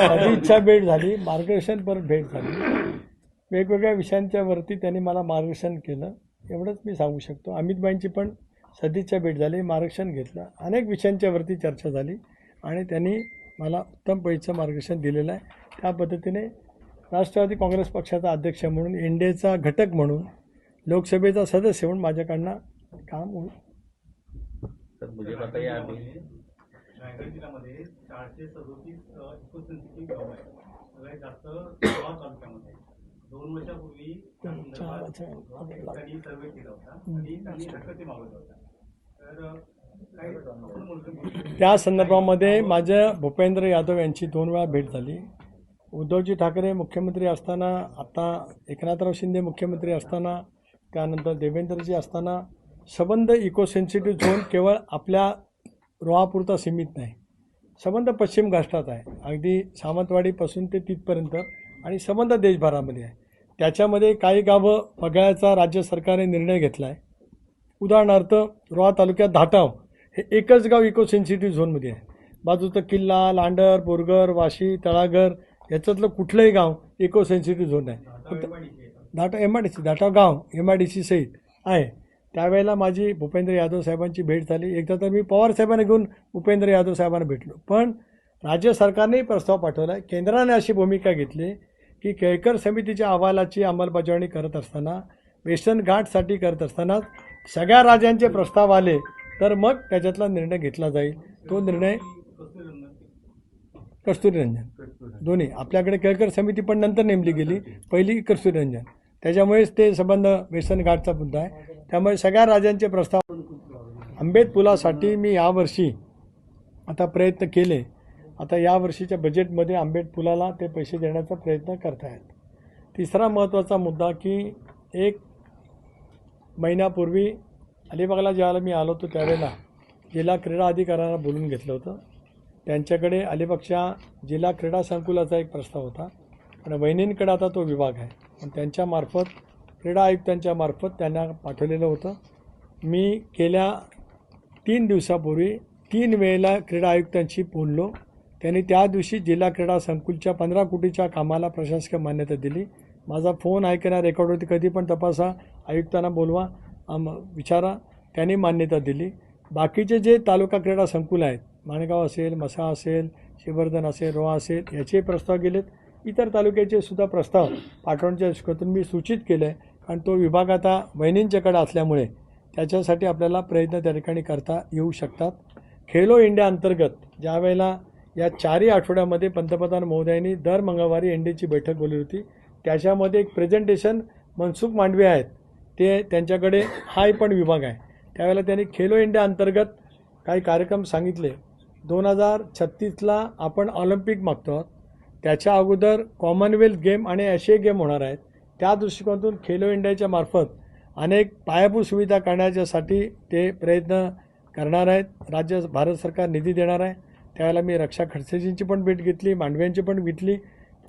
सदिच्छा भेट झाली, मार्गदर्शनपर भेट झाली. वेगवेगळ्या विषयांच्यावरती त्यांनी मला मार्गदर्शन केलं, एवढंच मी सांगू शकतो. अमितबाईंची पण सदिच्छा भेट झाली, मार्गदर्शन घेतलं, अनेक विषयांच्यावरती चर्चा झाली आणि त्यांनी मला उत्तम पैचं मार्गदर्शन दिलेलं आहे. त्या पद्धतीने राष्ट्रवादी काँग्रेस पक्षाचा अध्यक्ष म्हणून, एनडीएचा घटक म्हणून, लोकसभेचा सदस्य म्हणून माझ्याकडनं काम होईल. सर मुझे बताइए आप रायगड जिल्ह्यामध्ये 437 इकोसेन्सिटिव्ह गाव आहे. सगळ्यात जास्त गाव तालुक्यामध्ये 2 वर्षापूर्वी त्यांनी सर्वे केला होता आणि त्यांनी हरकती मागवल्या होत्या. तर काही आपण बोलतो त्या संदर्भामध्ये माझ्या भूपेंद्र यादव यांची 2 वेळा भेट झाली. उद्धवजी ठाकरे मुख्यमंत्री असताना, आता एकनाथराव शिंदे मुख्यमंत्री असताना, त्यानंतर देवेंद्रजी असताना संबंध इकोसेन्सिटिव्ह झोन केवळ आपल्या रोहापुरता सीमित नाही, संबंध पश्चिम महाराष्ट्रात आहे, अगदी सावंतवाडीपासून ते तिथपर्यंत, आणि संबंध देशभरामध्ये आहे. त्याच्यामध्ये काही गावं वगळायचा राज्य सरकारने निर्णय घेतला आहे. उदाहरणार्थ रोहा तालुक्यात धाटाव हे एकच गाव इकोसेन्सिटिव्ह झोनमध्ये आहे. बाजूचं किल्ला, लांडर, बोरगर, वाशी, तळागर याच्यातलं कुठलंही गाव इकोसेन्सिटिव्ह झोन आहे. फक्त धाटाव MIDC, धाटाव गाव MIDC सहित आहे. त्यावेळेला माझी भूपेंद्र यादव साहेबांची भेट झाली. एकदा तर मी पवार साहेबांना घेऊन भूपेंद्र यादव साहेबांना भेटलो. पण राज्य सरकारनेही प्रस्ताव पाठवला आहे. केंद्राने अशी भूमिका घेतली की केळकर समितीच्या अहवालाची अंमलबजावणी करत असताना, वेस्टर्न घाटसाठी करत असताना सगळ्या राज्यांचे प्रस्ताव आले तर मग त्याच्यातला निर्णय घेतला जाईल. तो निर्णय कस्तुरीरंजन दोन्ही, आपल्याकडे केळकर समिती पण नंतर नेमली गेली, पहिली कस्तुरीरंजन, त्याच्यामुळेच ते संबंध वेस्टर्न घाटचा मुद्दा आहे. त्यामुळे सगळ्या राज्यांचे प्रस्ताव. आंबेड पुलासाठी मी यावर्षी आता प्रयत्न केले. आता यावर्षीच्या बजेटमध्ये आंबेड पुलाला ते पैसे देण्याचा प्रयत्न करत आहेत. तिसरा महत्त्वाचा मुद्दा की 1 महिन्यापूर्वी अलिबागला ज्यावेळेला मी आलो होतो त्यावेळेला जिल्हा क्रीडा अधिकाऱ्यांना बोलून घेतलं होतं. त्यांच्याकडे अलिबागच्या जिल्हा क्रीडा संकुलाचा एक प्रस्ताव होता आणि वहिनींकडे आता तो विभाग आहे. पण त्यांच्यामार्फत, क्रीडा आयुक्तांच्या मार्फत त्यांना पाठवलेलं होतं. मी गेल्या 3 दिवसापूर्वी 3 वेळेला क्रीडा आयुक्तांशी बोललो. त्यांनी त्या दिवशी जिल्हा क्रीडा संकुलच्या 15 कोटीच्या कामाला प्रशासकीय मान्यता दिली. माझा फोन ऐकणार रेकॉर्डवरती कधी पण तपासा, आयुक्तांना बोलवा, विचारा, त्यांनी मान्यता दिली. बाकीचे जे तालुका क्रीडा संकुल आहेत, माणगाव असेल, मसा असेल, श्रीवर्धन असेल, रोहा असेल, याचे प्रस्ताव गेलेत. इतर तालुक्याचे सुद्धा प्रस्ताव पाठवण्याच्या दृष्टीकोनातून मी सूचित केलं आहे. कारण तो विभाग आता वहिनींच्याकडे असल्यामुळे त्याच्यासाठी आपल्याला प्रयत्न त्या ठिकाणी करता येऊ शकतात. खेलो इंडिया अंतर्गत ज्या वेळेला या 4 आठवड्यामध्ये पंतप्रधान महोदयांनी दर मंगळवारी NDAची बैठक बोलली होती, त्याच्यामध्ये एक प्रेझेंटेशन मनसुख मांडवी आहेत, ते त्यांच्याकडे हा पण विभाग आहे. त्यावेळेला त्यांनी खेलो इंडिया अंतर्गत काही कार्यक्रम सांगितले. 2036ला आपण ऑलिम्पिक मागतो आहोत, त्याच्या अगोदर कॉमनवेल्थ गेम आणि एशिया गेम होणार आहेत. त्या दृष्टिकोनातून खेलो इंडियाच्या मार्फत अनेक पायाभूत सुविधा करण्याच्यासाठी ते प्रयत्न करणार आहेत. भारत सरकार निधी देणार आहे. त्यावेळेला मी रक्षा खडसेजींची पण भेट घेतली, मांडव्यांची पण घेतली.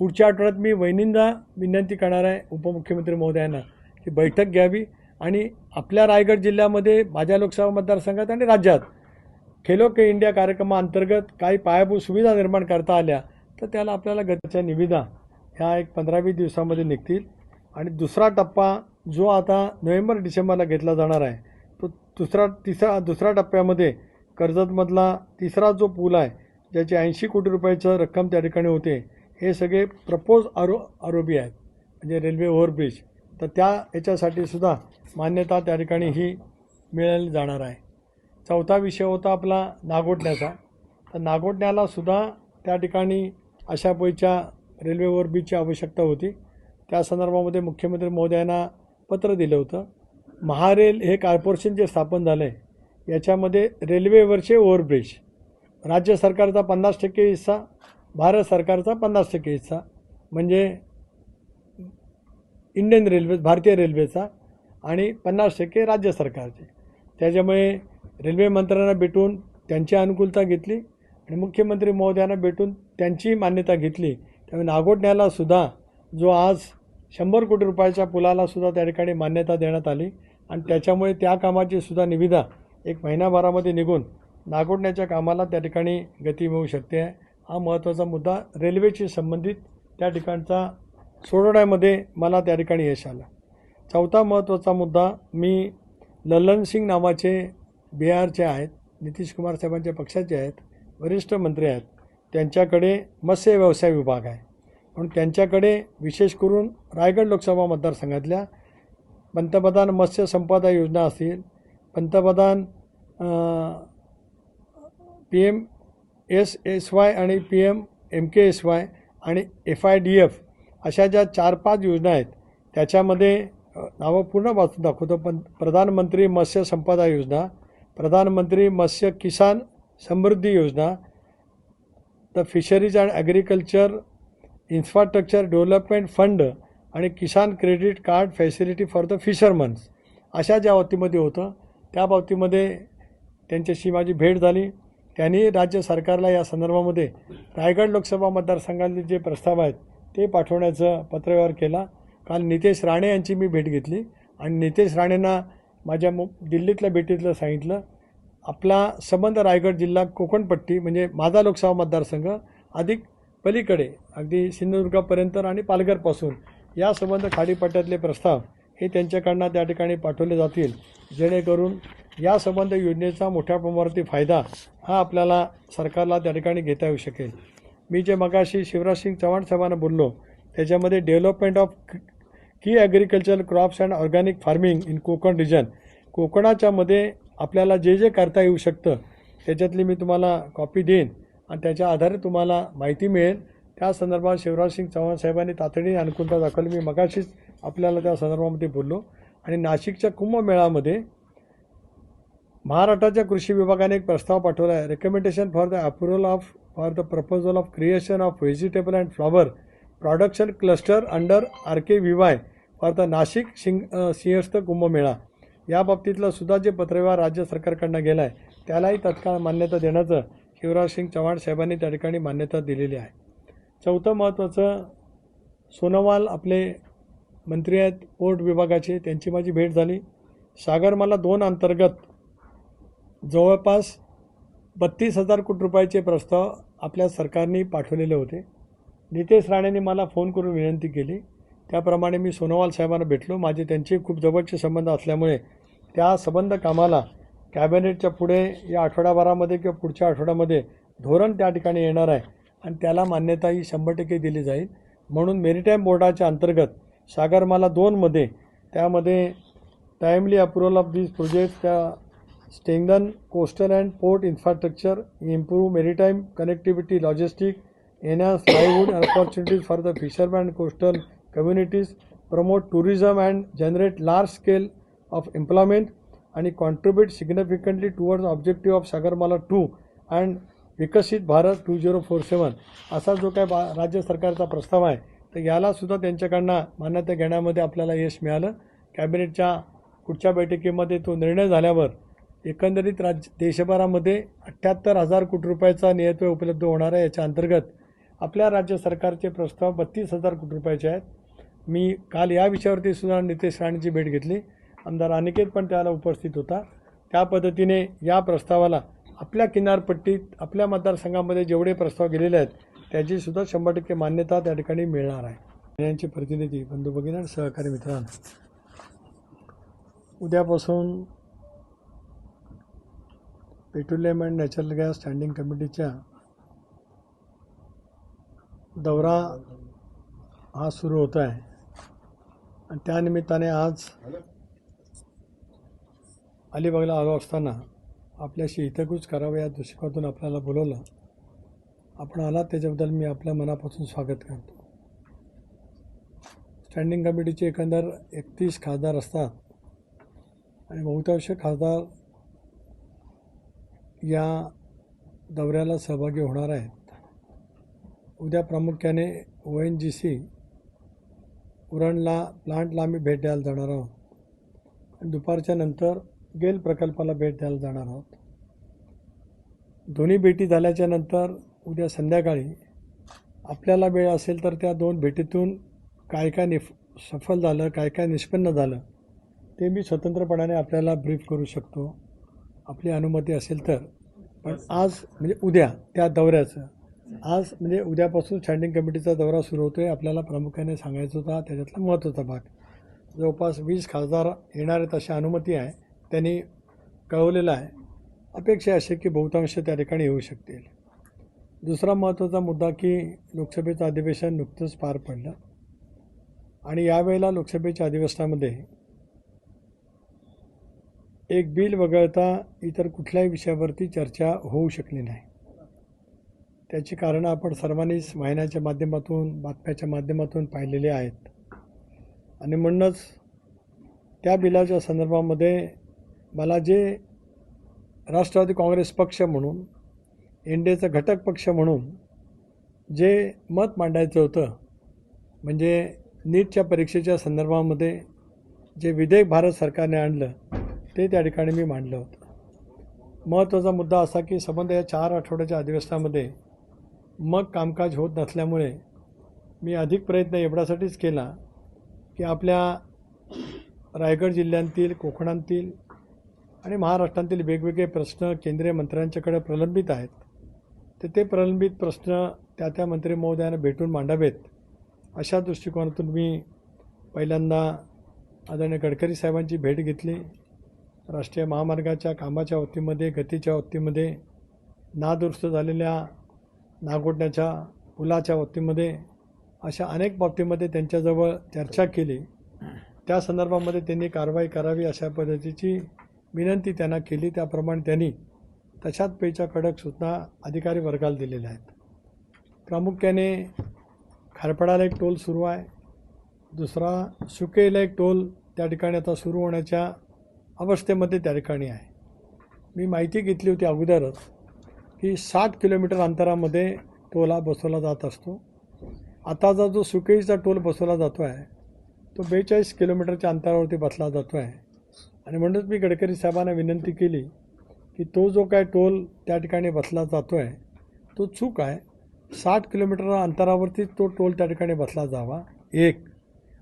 पुढच्या आठवड्यात मी वहिनींना विनंती करणार आहे उपमुख्यमंत्री महोदयांना की बैठक घ्यावी आणि आपल्या रायगड जिल्ह्यामध्ये, माझ्या लोकसभा मतदारसंघात आणि राज्यात खेलो इंडिया कार्यक्रमाअंतर्गत काही पायाभूत सुविधा निर्माण करता आल्या तर त्याला आपल्याला गतीच्या निविदा ह्या एक 15-20 दिवसामध्ये निघतील. आणि दुसरा टप्पा जो आता नोव्हेंबर-डिसेंबरला घेतला जाणार आहे, तो दुसरा टप्प्यामध्ये कर्जतमधला तिसरा जो पूल आहे, ज्याची 80 कोटी रुपयाचं रक्कम त्या ठिकाणी होते, हे सगळे प्रपोज आरोपी आहेत, म्हणजे रेल्वे ओव्हरब्रिज. तर त्या याच्यासाठी सुद्धा मान्यता त्या ठिकाणी ही मिळाली जाणार आहे. चौथा विषय होता आपला नागोठण्याचा. तर नागोठण्याला सुद्धा त्या ठिकाणी अशा पैच्या रेल्वे ओव्हरब्रिजची आवश्यकता होती. त्या संदर्भामध्ये मुख्यमंत्री महोदयांना पत्र दिलं होतं. महारेल हे कॉर्पोरेशन जे स्थापन झालं आहे, याच्यामध्ये रेल्वेवरचे ओव्हरब्रिज राज्य सरकारचा 50% हिस्सा, भारत सरकारचा 50% हिस्सा, म्हणजे इंडियन रेल्वे, भारतीय रेल्वेचा, आणि 50% राज्य सरकारचे. त्याच्यामुळे रेल्वे मंत्र्यांना भेटून त्यांची अनुकूलता घेतली आणि मुख्यमंत्री महोदयांना भेटून त्यांची मान्यता घेतली. त्यामुळे नागोठण्याला सुद्धा जो आज 100 कोटी रुपयाच्या पुलाला सुद्धा त्या ठिकाणी मान्यता देण्यात आली आणि त्याच्यामुळे त्या कामाची सुद्धा निविदा 1 महिनाभरामध्ये निघून नागोठण्याच्या कामाला त्या ठिकाणी गती मिळू शकते आहे. हा महत्त्वाचा मुद्दा रेल्वेशी संबंधित त्या ठिकाणचा सोडवण्यामध्ये मला त्या ठिकाणी यश आलं. चौथा महत्त्वाचा मुद्दा, मी ललन सिंग नावाचे बिहारचे आहेत, नितीश कुमार साहेबांच्या पक्षाचे आहेत, वरिष्ठ मंत्री आहेत. त्यांच्याकडे मत्स्य व्यवसाय विभाग आहे, म्हणून त्यांच्याकडे विशेष करून रायगड लोकसभा मतदारसंघातल्या पंतप्रधान मत्स्य संपदा योजना असतील, पंतप्रधान PMSSY आणि PMMKSY आणि FIDF अशा ज्या 4-5 योजना आहेत त्याच्यामध्ये नावं पूर्ण वाचून दाखवतो. पण प्रधानमंत्री मत्स्य संपदा योजना, प्रधानमंत्री मत्स्य Kisan Samriddhi Yojana, the fisheries and agriculture infrastructure development fund आणि Kisan credit card facility for the fishermans अशा ज्या बाबतीमध्ये होतं त्या बाबतीमध्ये त्यांच्याशी माझी भेट झाली. त्यांनी राज्य सरकारला या संदर्भामध्ये रायगड लोकसभा मतदारसंघातले जे प्रस्ताव आहेत ते पाठवण्याचं पत्रव्यवहार केला. काल नितेश राणे यांची मी भेट घेतली आणि नितेश राणेंना माझ्या दिल्लीतल्या भेटीतलं सांगितलं, आपला संबंध रायगड जिल्हा कोकणपट्टी म्हणजे माझा लोकसभा मतदारसंघ अधिक पलीकडे अगदी सिंधुदुर्गापर्यंत आणि पालघरपासून या संबंध खाडीपट्ट्यातले प्रस्ताव हे त्यांच्याकडनं त्या ठिकाणी पाठवले जातील, जेणेकरून या संबंध योजनेचा मोठ्या प्रमाणावरती फायदा हा आपल्याला सरकारला त्या ठिकाणी घेता येऊ शकेल. मी जे मगाशी शिवराजसिंग चव्हाण साहेबांना बोललो त्याच्यामध्ये डेव्हलपमेंट ऑफ की agricultural crops and organic farming in Konkan region, कोकणाच्यामध्ये आपल्याला जे जे करता येऊ शकतं त्याच्यातली मी तुम्हाला कॉपी देईन आणि त्याच्या आधारे तुम्हाला माहिती मिळेल. त्या संदर्भात शिवराजसिंग चव्हाण साहेबांनी तातडीने अनुकूलता दाखवली. मी मगाशीच आपल्याला त्या संदर्भामध्ये बोललो. आणि नाशिकच्या कुंभमेळ्यामध्ये महाराष्ट्राच्या कृषी विभागाने एक प्रस्ताव पाठवला आहे, recommendation for the approval for the proposal of creation of vegetable and flower production cluster under RKVY for the Nashik Simhastha Kumbh Mela. या बाबतीतलं सुद्धा जे पत्रव्यवहार राज्य सरकारकडनं गेला आहे त्यालाही तत्काळ मान्यता देण्याचं शिवराजसिंग चव्हाण साहेबांनी त्या ठिकाणी मान्यता दिलेली आहे. चौथं महत्त्वाचं, सोनोवाल आपले मंत्री आहेत पोर्ट विभागाचे, त्यांची माझी भेट झाली. सागरमाला 2 अंतर्गत जवळपास 32,000 कोटी रुपयाचे प्रस्ताव आपल्या सरकारने पाठवलेले होते. नितेश राणेंनी मला फोन करून विनंती केली, त्याप्रमाणे मी सोनोवाल साहेबांना भेटलो. माझे त्यांचे खूप जवळचे संबंध असल्यामुळे त्या संबंध कामाला कॅबिनेटच्या पुढे या आठवड्याभरामध्ये किंवा पुढच्या आठवड्यामध्ये धोरण त्या ठिकाणी येणार आहे आणि त्याला मान्यता ही 100% दिली जाईल. म्हणून मेरिटाईम बोर्डाच्या अंतर्गत सागरमाला 2मध्ये त्यामध्ये timely approval of these projects, त्या strengthen coastal and port infrastructure, improve maritime connectivity logistic, enhance livelihood opportunities for the fisherman and coastal communities, promote tourism and generate large scale of employment आणि contribute significantly towards objective of Sagarmala 2 and Viksit Bharat 2047 असा जो काय राज्य सरकारचा प्रस्ताव आहे तर यालासुद्धा त्यांच्याकडनं मान्यता घेण्यामध्ये आपल्याला यश मिळालं. कॅबिनेटच्या पुढच्या बैठकीमध्ये तो निर्णय झाल्यावर एकंदरीत देशभरामध्ये 78,000 कोटी रुपयाचा नियतव्यय उपलब्ध होणार आहे. याच्या अंतर्गत आपल्या राज्य सरकारचे प्रस्ताव 32,000 कोटी रुपयाचे आहेत. मी काल या विषयावरती सुद्धा नितेश राणेंची भेट घेतली. आमदार अनिकेत पण त्याला उपस्थित होता. त्या पद्धतीने या प्रस्तावाला आपल्या किनारपट्टीत आपल्या मतदारसंघामध्ये जेवढे प्रस्ताव गेलेले आहेत त्याचीसुद्धा 100% मान्यता त्या ठिकाणी मिळणार आहे. यांचे प्रतिनिधी, बंधू भगिनी आणि सहकारी मित्रांनो, उद्यापासून petroleum and natural gas standing कमिटीच्या दौरा हा सुरू होत आहे आणि त्यानिमित्ताने आज अलिबागला आलो असताना आपल्याशी हितगुज करावं या दृष्टिकोनातून आपल्याला बोलवलं. आपण आलात त्याच्याबद्दल मी आपल्या मनापासून स्वागत करतो. स्टँडिंग कमिटीचे एकंदर 31 खासदार असतात आणि बहुतांश खासदार या दौऱ्याला सहभागी होणार आहेत. उद्या प्रामुख्याने ONGC उरणला प्लांटला आम्ही भेट द्यायला जाणार आहोत आणि दुपारच्या नंतर गेल प्रकल्पाला भेट द्यायला जाणार आहोत. दोन्ही भेटी झाल्याच्या नंतर उद्या संध्याकाळी आपल्याला वेळ असेल तर त्या 2 भेटीतून काय काय सफल झालं, काय काय निष्पन्न झालं ते मी स्वतंत्रपणाने आपल्याला ब्रीफ करू शकतो, आपली अनुमती असेल तर. पण आज म्हणजे उद्या त्या दौऱ्याचं आज म्हणजे उद्यापासून स्टँडिंग कमिटीचा दौरा सुरू होतो आहे. आपल्याला प्रामुख्याने सांगायचं होता त्याच्यातला महत्त्वाचा भाग. जवळपास 20 खासदार येणार आहेत अशी अनुमती आहे, त्यांनी कळवलेलं आहे. अपेक्षा अशी की बहुतांश त्या ठिकाणी येऊ शकतील. दुसरा महत्त्वाचा मुद्दा की लोकसभेचं अधिवेशन नुकतंच पार पडलं आणि यावेळेला लोकसभेच्या अधिवेशनामध्ये एक बिल वगळता इतर कुठल्याही विषयावरती चर्चा होऊ शकली नाही. त्याची कारणं आपण सर्वांनीच वाहिन्याच्या माध्यमातून, बातम्याच्या माध्यमातून पाहिलेली आहेत आणि म्हणूनच त्या बिलाच्या संदर्भामध्ये मला जे राष्ट्रवादी काँग्रेस पक्ष म्हणून, एनडीएचा घटक पक्ष म्हणून जे मत मांडायचं होतं, म्हणजे नीटच्या परीक्षेच्या संदर्भामध्ये जे विधेयक भारत सरकारने आणलं ते त्या ठिकाणी मी मांडलं होतं. महत्त्वाचा मुद्दा असा की संबंध या 4 आठवड्याच्या अधिवेशनामध्ये मग कामकाज होत नसल्यामुळे मी अधिक प्रयत्न एवढ्यासाठीच केला की आपल्या रायगड जिल्ह्यातील, कोकणातील आणि महाराष्ट्रातील वेगवेगळे प्रश्न केंद्रीय मंत्र्यांच्याकडे प्रलंबित आहेत, तर ते प्रलंबित प्रश्न त्या मंत्री महोदयांना भेटून मांडावेत अशा दृष्टिकोनातून मी पहिल्यांदा आदरणीय गडकरी साहेबांची भेट घेतली. राष्ट्रीय महामार्गाच्या कामाच्या बाबतीमध्ये, गतीच्या बाबतीमध्ये, नादुरुस्त झालेल्या नागोठण्याच्या पुलाच्या बाबतीमध्ये, अशा अनेक बाबतीमध्ये त्यांच्याजवळ चर्चा केली. त्या संदर्भामध्ये त्यांनी कारवाई करावी अशा पद्धतीची विनंती त्यांना केली. त्याप्रमाणे त्यांनी तशाच पेच्या कडक सूचना अधिकारी वर्गाला दिलेल्या आहेत. प्रामुख्याने खारपडाला एक टोल सुरू आहे, दुसरा सुकेला एक टोल त्या ठिकाणी आता सुरू होण्याच्या अवस्थेमध्ये त्या ठिकाणी आहे. मी माहिती घेतली होती अगोदरच की 60 किलोमीटर अंतरामध्ये टोल हा बसवला जात असतो. आताचा जो सुकेईचा टोल बसवला जातो आहे तो 42 किलोमीटरच्या अंतरावरती बसला जातो आहे आणि म्हणूनच मी गडकरी साहेबांना विनंती केली की तो जो काय टोल त्या ठिकाणी बसला जातो आहे तो चूक आहे. 60 किलोमीटर अंतरावरती तो टोल त्या ठिकाणी बसला जावा एक,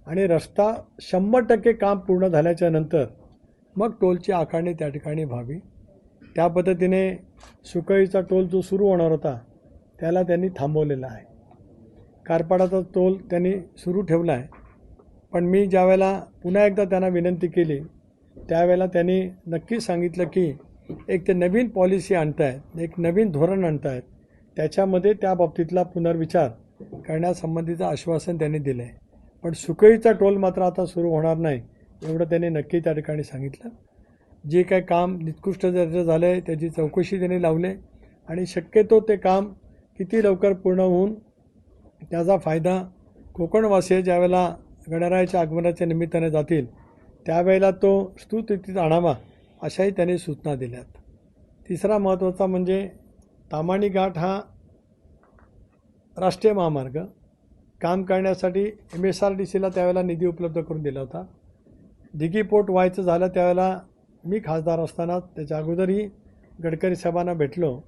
आणि रस्ता 100% काम पूर्ण झाल्याच्या नंतर मग टोलची आकारणी त्या ठिकाणी व्हावी. त्या पद्धतीने सुकळीचा टोल जो सुरू होणार होता त्याला त्यांनी थांबवलेला आहे. कारपाडाचा टोल त्यांनी सुरू ठेवला आहे, पण मी ज्यावेळेला पुन्हा एकदा त्यांना विनंती केली त्यावेळेला त्यांनी नक्की सांगितलं की एक ते नवीन पॉलिसी आणतायत, एक नवीन धोरण आणतायत, त्याच्यामध्ये त्या बाबतीतला पुनर्विचार करण्यासंबंधीचं आश्वासन त्यांनी दिलं आहे. पण सुकळीचा टोल मात्र आता सुरू होणार नाही एवढं त्यांनी नक्की त्या ठिकाणी सांगितलं. जे काही काम निकृष्ट दर्जा झालं आहे त्याची चौकशी त्यांनी लावली आणि शक्यतो ते काम किती लवकर पूर्ण होऊन त्याचा फायदा कोकणवासीय ज्यावेळेला गणरायाच्या आगमनाच्या निमित्ताने जातील त्यावेळेला तो स्तुस्थितीत आणावा अशाही त्यांनी सूचना दिल्यात. तिसरा महत्त्वाचा म्हणजे ताम्हाणी घाट हा राष्ट्रीय महामार्ग काम करण्यासाठी MSRDCला त्यावेळेला निधी उपलब्ध करून दिला होता. दिघी पोर्ट व्हायचं झालं त्यावेळेला मी खासदार असताना त्याच्या अगोदरही गडकरी साहेबांना भेटलो.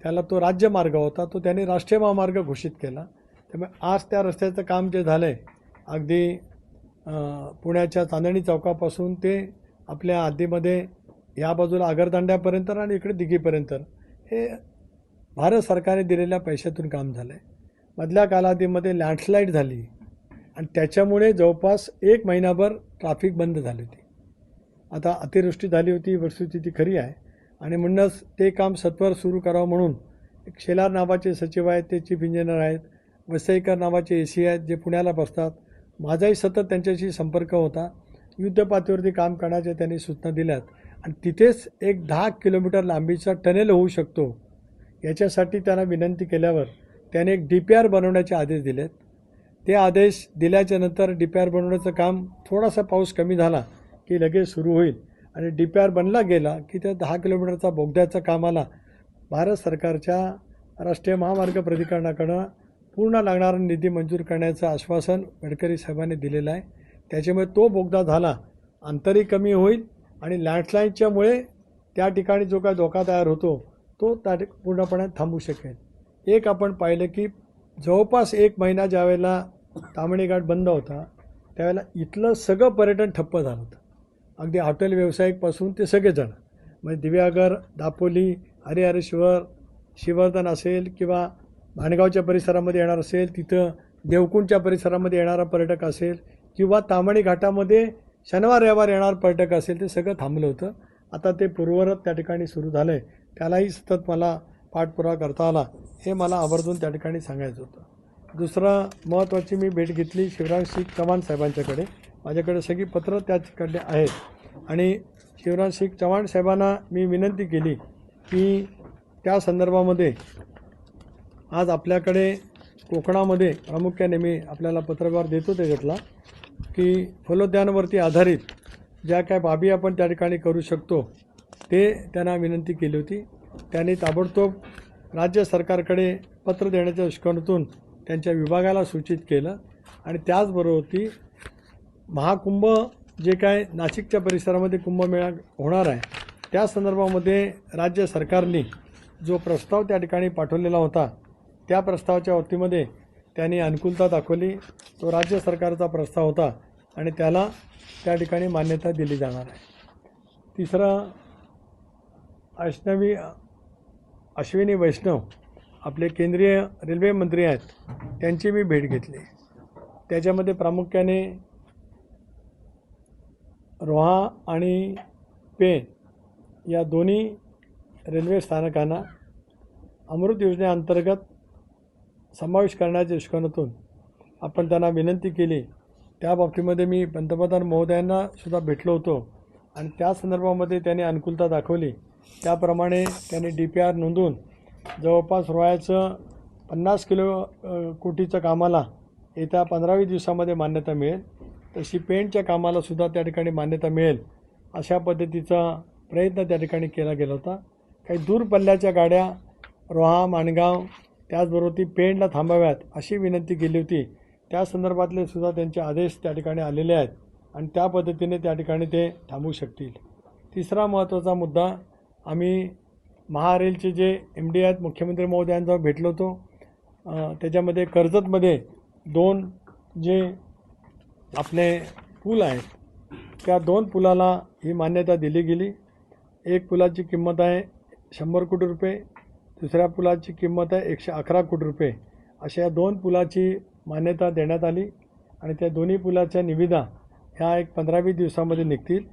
त्याला तो राज्यमार्ग होता, तो त्यांनी राष्ट्रीय महामार्ग घोषित केला. त्यामुळे आज त्या रस्त्याचं काम जे झालं आहे अगदी पुण्याच्या चांदणी चौकापासून ते आपल्या हद्दीमध्ये या बाजूला आगरदांड्यापर्यंत आणि इकडे दिघीपर्यंत हे भारत सरकारने दिलेल्या पैशातून काम झालं आहे. मधल्या कालावधीमध्ये लँडस्लाईड झाली आणि त्याच्यामुळे जवळपास 1 महिनाभर ट्रॅफिक बंद झाली होती. आता अतिवृष्टी झाली होती, वस्तुस्थिती खरी आहे आणि म्हणूनच ते काम सत्वर सुरू करावं म्हणून एक शेलार नावाचे सचिव आहेत, ते चीफ इंजिनियर आहेत, वसईकर नावाचे AC आहेत जे पुण्याला बसतात. माझाही सतत त्यांच्याशी संपर्क होता. युद्धपातळीवरती काम करण्याच्या त्यांनी सूचना दिल्यात आणि तिथेच एक 10 किलोमीटर लांबीचा टनेल होऊ शकतो याच्यासाठी त्यांना विनंती केल्यावर त्याने एक DPR बनवण्याचे आदेश दिलेत. ते आदेश दिल्याच्या नंतर DPR बनवण्याचं काम थोडासा पाऊस कमी झाला की लगेच सुरू होईल आणि DPR बनला गेला की त्या 10 किलोमीटरचा बोगद्याच्या कामाला भारत सरकारच्या राष्ट्रीय महामार्ग प्राधिकरणाकडं पूर्ण लागणारा निधी मंजूर करण्याचं आश्वासन गडकरी साहेबांनी दिलेलं आहे. त्याच्यामुळे तो बोगदा झाला, अंतरही कमी होईल आणि लँडस्लाईडच्यामुळे त्या ठिकाणी जो काय धोका तयार होतो तो पूर्णपणे थांबू शकेल. एक आपण पाहिलं की जवळपास 1 महिना ज्यावेळेला ताम्हाणी घाट बंद होता त्यावेळेला इथलं सगळं पर्यटन ठप्प झालं होतं. अगदी हॉटेल व्यावसायिकपासून ते सगळेजण म्हणजे दिव्यागर, दापोली, हरिहरेश्वर, श्रीवर्धन असेल किंवा माणगावच्या परिसरामध्ये येणार असेल, तिथं देवकुंडच्या परिसरामध्ये येणारा पर्यटक असेल किंवा ताम्हाणी घाटामध्ये शनिवार रविवार येणार पर्यटक असेल, ते सगळं थांबलं होतं. आता ते पूर्ववत त्या ठिकाणी सुरू झालं आहे. त्यालाही सतत मला पाठपुरावा करता आला, हे मला आवर्जून त्या ठिकाणी सांगायचं होतं. दुसरं महत्त्वाची मी भेट घेतली शिवराजसिंग चव्हाण साहेबांच्याकडे. माझ्याकडे सगळी पत्रं त्याच्याकडे आहेत आणि शिवराजसिंग चव्हाण साहेबांना मी विनंती केली की त्या संदर्भामध्ये आज आपल्याकडे कोकणामध्ये प्रामुख्याने मी आपल्याला पत्रव्यवहार देतो त्याच्यातला की फलोद्यानावरती आधारित ज्या काय बाबी आपण त्या ठिकाणी करू शकतो ते त्यांना विनंती केली होती. त्यांनी ताबडतोब राज्य सरकारकडे पत्र देण्याच्या दृष्टिकोनातून त्यांच्या विभागाला सूचित केलं आणि त्याचबरोबर महाकुंभ जे काय नाशिकच्या परिसरामध्ये कुंभमेळा होणार आहे त्या संदर्भामध्ये राज्य सरकारने जो प्रस्ताव त्या ठिकाणी पाठवलेला होता त्या प्रस्तावाच्या बाबतीमध्ये त्यांनी अनुकूलता दाखवली. तो राज्य सरकारचा प्रस्ताव होता आणि त्याला त्या ठिकाणी मान्यता दिली जाणार आहे. तिसरं, अश्विनी वैष्णव आपले केंद्रीय रेल्वे मंत्री आहेत, त्यांची मी भेट घेतली. त्याच्यामध्ये प्रामुख्याने रोहा आणि पेण या दोन्ही रेल्वे स्थानकांना अमृत योजनेअंतर्गत समावेश करण्याच्या दृष्टिकोनातून आपण त्यांना विनंती केली. त्या बाबतीमध्ये मी पंतप्रधान महोदयांना सुद्धा भेटलो होतो आणि त्या संदर्भामध्ये त्यांनी अनुकूलता दाखवली. त्याप्रमाणे त्यांनी DPR नोंदवून जवळपास रोह्याचं 50 कोटीचं कामाला येत्या 15-20 दिवसामध्ये मान्यता मिळेल. तशी पेणच्या कामालासुद्धा त्या ठिकाणी मान्यता मिळेल अशा पद्धतीचा प्रयत्न त्या ठिकाणी केला गेला होता. काही दूर पल्ल्याच्या गाड्या रोहा, माणगाव त्याचबरोबर ती पेणला थांबाव्यात अशी विनंती केली होती. त्या संदर्भातले सुद्धा त्यांचे आदेश त्या ठिकाणी आलेले आहेत आणि त्या पद्धतीने त्या ठिकाणी ते थांबू शकतील. तिसरा महत्त्वाचा मुद्दा, आम्ही महारेलचे जे MD आहेत मुख्यमंत्री महोदयांजवळ भेटलो होतो. त्याच्यामध्ये कर्जतमध्ये 2 जे आपले पूल आहेत त्या 2 पुलाला ही मान्यता दिली गेली. एक पुलाची किंमत आहे 100 कोटी रुपये, दुसऱ्या पुलाची किंमत आहे 111 कोटी रुपये. अशा या 2 पुलाची मान्यता देण्यात आली आणि त्या दोन्ही पुलाच्या निविदा ह्या एक 15-20 दिवसामध्ये निघतील.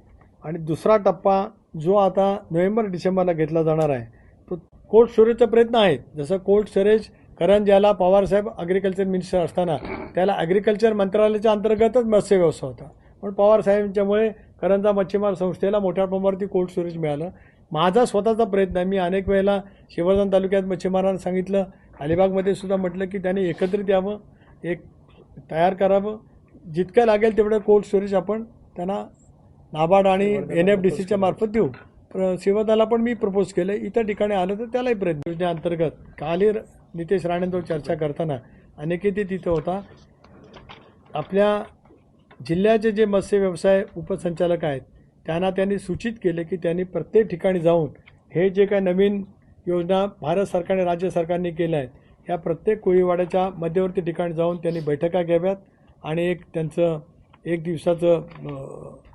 आणि दुसरा टप्पा जो आता नोव्हेंबर-डिसेंबरला घेतला जाणार आहे तो कोल्ड स्टोरेजचा प्रयत्न आहे. जसं कोल्ड स्टोरेज करंजाला पवारसाहेब ॲग्रिकल्चर मिनिस्टर असताना त्याला ॲग्रिकल्चर मंत्रालयाच्या अंतर्गतच मत्स्य व्यवसाय होता, पण पवारसाहेबांच्यामुळे करंजा मच्छीमार संस्थेला मोठ्या प्रमाणावरती कोल्ड स्टोरेज मिळालं. माझा स्वतःचा प्रयत्न आहे. मी अनेक वेळेला श्रीवर्धन तालुक्यात मच्छीमारांना सांगितलं, अलिबागमध्ये सुद्धा म्हटलं की त्यांनी एकत्रित यावं, एक तयार करावं, जितकं लागेल तेवढं कोल्ड स्टोरेज आपण त्यांना नाबार्ड आणि NFDCच्या मार्फत देऊ. श्रीवर्धनला पण मी प्रपोज केलं, इतर ठिकाणी आलं तर त्यालाही प्रयत्न योजनेअंतर्गत. काल नितेश राणेंजवळ चर्चा करताना अनेकेती तिथं होता. आपल्या जिल्ह्याचे जे मत्स्य व्यवसाय उपसंचालक आहेत त्यांना त्यांनी सूचित केले की त्यांनी प्रत्येक ठिकाणी जाऊन हे जे काही नवीन योजना भारत सरकारने राज्य सरकारने केल्या आहेत ह्या प्रत्येक कोळीवाड्याच्या मध्यवर्ती ठिकाणी जाऊन त्यांनी बैठका घ्याव्यात आणि एक त्यांचं 1 दिवसाचं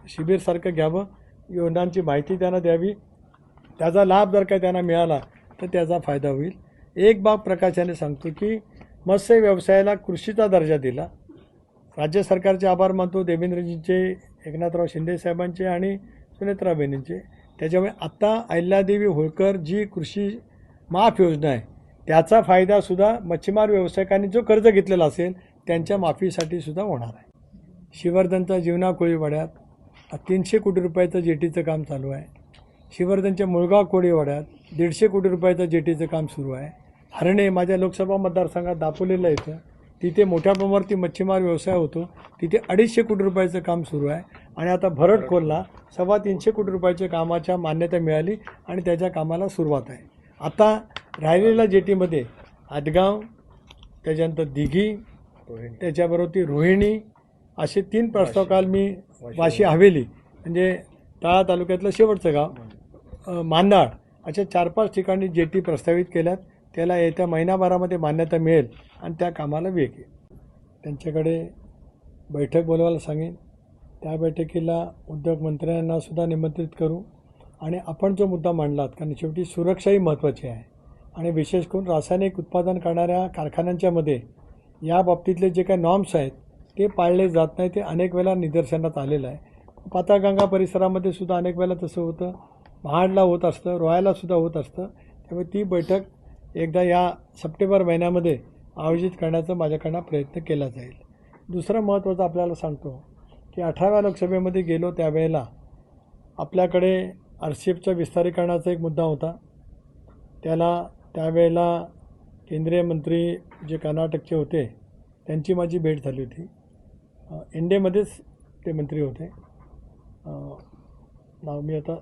शिबिरसारखं घ्यावं, योजनांची माहिती त्यांना द्यावी. त्याचा लाभ जर काय त्यांना मिळाला तर त्याचा फायदा होईल. एक बाब प्रकाशाने सांगतो की मत्स्य व्यवसायाला कृषीचा दर्जा दिला. राज्य सरकारचे आभार मानतो, देवेंद्रजींचे, एकनाथराव शिंदे साहेबांचे आणि सुनेत्राबेनींचे. त्याच्यामुळे आत्ता अहिल्यादेवी होळकर जी कृषी माफ योजना आहे त्याचा फायदासुद्धा मच्छीमार व्यावसायिकांनी जो कर्ज घेतलेला असेल त्यांच्या माफीसाठी सुद्धा होणार आहे. श्रीवर्धनचा जीवना कोळीवाड्यात 300 कोटी रुपयाचं जेटीचं काम चालू आहे. श्रीवर्धनच्या मुळगाव कोळीवाड्यात 150 कोटी रुपयाचं जेटीचं काम सुरू आहे. हरणे माझ्या लोकसभा मतदारसंघात दापोलीला येतं, तिथे मोठ्या प्रमाणावरती मच्छीमार व्यवसाय होतो, तिथे 250 कोटी रुपयाचं काम सुरू आहे. आणि आता भरडखोलला 325 कोटी रुपयाच्या कामाच्या मान्यता मिळाली आणि त्याच्या कामाला सुरुवात आहे. आता राहिलेल्या जेटीमध्ये आदगाव, त्याच्यानंतर दिघी, त्याच्याबरोबर ती रोहिणी असे 3 प्रस्ताव काल मी वाशी हवेली म्हणजे तळा तालुक्यातलं शेवटचं गाव मांदाड अशा 4-5 ठिकाणी जेटी प्रस्तावित केल्यात. त्याला येत्या महिनाभरामध्ये मान्यता मिळेल आणि त्या कामाला वेग येईल. त्यांच्याकडे बैठक बोलवायला सांगेन. त्या बैठकीला उद्योगमंत्र्यांनासुद्धा निमंत्रित करू आणि आपण जो मुद्दा मांडलात, कारण शेवटी सुरक्षा ही महत्त्वाची आहे आणि विशेष करून रासायनिक उत्पादन करणाऱ्या कारखान्यांच्या मध्ये या बाबतीतले जे काही नॉर्म्स आहेत ते पाळले जात नाही, ते अनेक वेळा निदर्शनात आलेलं आहे. पाताळगंगा परिसरामध्ये सुद्धा अनेक वेळा तसं होतं, महाडला होत असतं, रोहायलासुद्धा होत असतं. त्यामुळे ती बैठक एकदा या सप्टेंबर महिन्यामध्ये आयोजित करण्याचा माझ्याकडनं प्रयत्न केला जाईल. दुसरं महत्त्वाचं आपल्याला सांगतो की 18व्या लोकसभेमध्ये गेलो त्यावेळेला आपल्याकडे RCFच्या विस्तारीकरणाचा एक मुद्दा होता. त्यावेळेला केंद्रीय मंत्री जे कर्नाटकचे होते त्यांची माझी भेट झाली होती. इंडियामध्येच ते मंत्री होते, नाव मी आता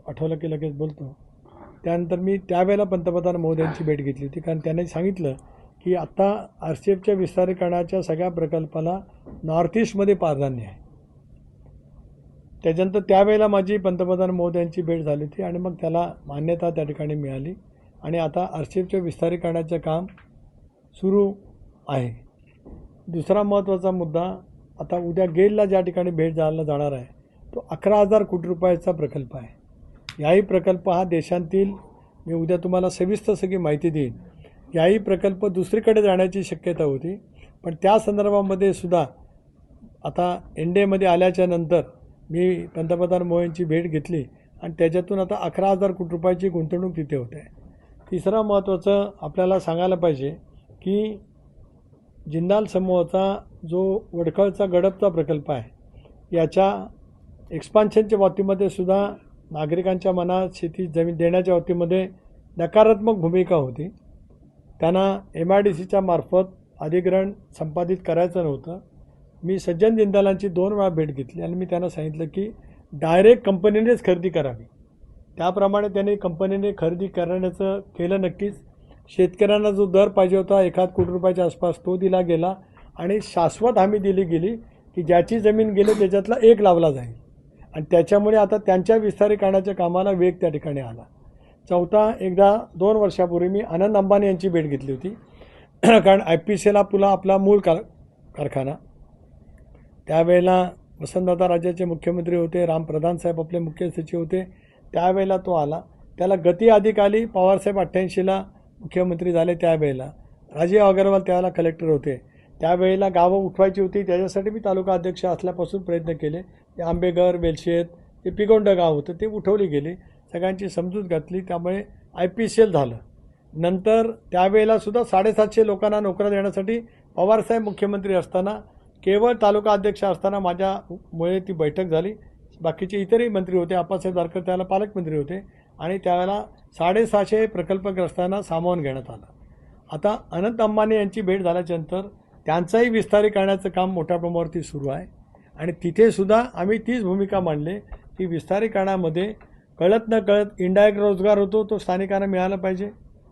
आठवलं की लगेच बोलतो. त्यानंतर मी त्यावेळेला पंतप्रधान मोदींची भेट घेतली होती, कारण त्यांनी सांगितलं की आत्ता RCFच्या विस्तारीकरणाच्या सगळ्या प्रकल्पाला नॉर्थ ईस्टमध्ये प्राधान्य आहे. त्याच्यानंतर त्यावेळेला माझी पंतप्रधान मोदी यांची भेट झाली होती आणि मग त्याला मान्यता त्या ठिकाणी मिळाली आणि आता RCFच्या विस्तारीकरणाचं काम सुरू आहे. दुसरा महत्त्वाचा मुद्दा, आता उद्या गेलला ज्या ठिकाणी भेट द्यायला जाणार आहे तो 11,000 कोटी रुपयाचा प्रकल्प आहे. याही प्रकल्प हा देशातील, मी उद्या तुम्हाला सविस्तर सगळी माहिती देईन, याही प्रकल्प दुसरीकडे जाण्याची शक्यता होती. पण त्या संदर्भामध्ये सुद्धा आता NDAमध्ये आल्याच्या नंतर मी पंतप्रधान मोदींची भेट घेतली आणि त्याच्यातून आता 11,000 कोटी रुपयाची गुंतवणूक तिथे होते. तिसरं महत्त्वाचं आपल्याला सांगायला पाहिजे की जिंदाल समूहाचा जो वडखळचा गडपचा प्रकल्प आहे याच्या एक्सपान्शनच्या बाबतीमध्ये सुद्धा नागरिकांच्या मनात शेती जमीन देण्याच्या बाबतीमध्ये नकारात्मक भूमिका होती. त्यांना MIDCच्या मार्फत अधिग्रहण संपादित करायचं नव्हतं. मी सज्जन जिंदालांची 2 वेळा भेट घेतली आणि मी त्यांना सांगितलं की डायरेक्ट कंपनीनेच खरेदी करावी. त्याप्रमाणे त्यांनी कंपनीने खरेदी करण्याचं केलं. नक्कीच शेतकऱ्यांना जो दर पाहिजे होता 1 कोटी रुपयाच्या आसपास तो दिला गेला आणि शाश्वत हमी दिली गेली की ज्याची जमीन गेली त्याच्यातला 1 लावला जाईल आणि त्याच्यामुळे आता त्यांच्या विस्तारीकरणाच्या कामाला वेग त्या ठिकाणी आला. चौथा, एकदा 2 वर्षापूर्वी मी आनंद अंबानी यांची भेट घेतली होती, कारण IPCL पुला आपला मूळ कारखाना, त्यावेळेला वसंतदादा राज्याचे मुख्यमंत्री होते, राम प्रधान साहेब आपले मुख्य सचिव होते. त्यावेळेला तो आला, त्याला गती अधिक आली. पवारसाहेब 88ला मुख्यमंत्री झाले, त्यावेळेला राजीव अग्रवाल त्यावेळेला कलेक्टर होते. त्यावेळेला गावं उठवायची होती, त्याच्यासाठी मी तालुका अध्यक्ष असल्यापासून प्रयत्न केले. ते आंबेघर, बेलशेत, ते पिगोंड गाव होतं, ते उठवली गेली, सगळ्यांची समजूत घातली, त्यामुळे IPCL झालं. नंतर त्यावेळेला सुद्धा 750 लोकांना नोकऱ्या देण्यासाठी पवारसाहेब मुख्यमंत्री असताना, केवळ तालुका अध्यक्ष असताना माझ्यामुळे ती बैठक झाली. बाकीचे इतरही मंत्री होते, आप्पासाहेब दारकर त्यावेळेला पालकमंत्री होते आणि त्यावेळेला 650 प्रकल्पग्रस्तांना सामावून घेण्यात आलं. आता अनंत अंबानी यांची भेट झाल्याच्यानंतर त्यांचाही विस्तारीकरणाचं काम मोठ्या प्रमाणावरती सुरू आहे आणि तिथेसुद्धा आम्ही तीच भूमिका मांडली की विस्तारीकरणामध्ये कळत न कळत इनडायरेक्ट रोजगार होतो तो स्थानिकांना मिळाला पाहिजे.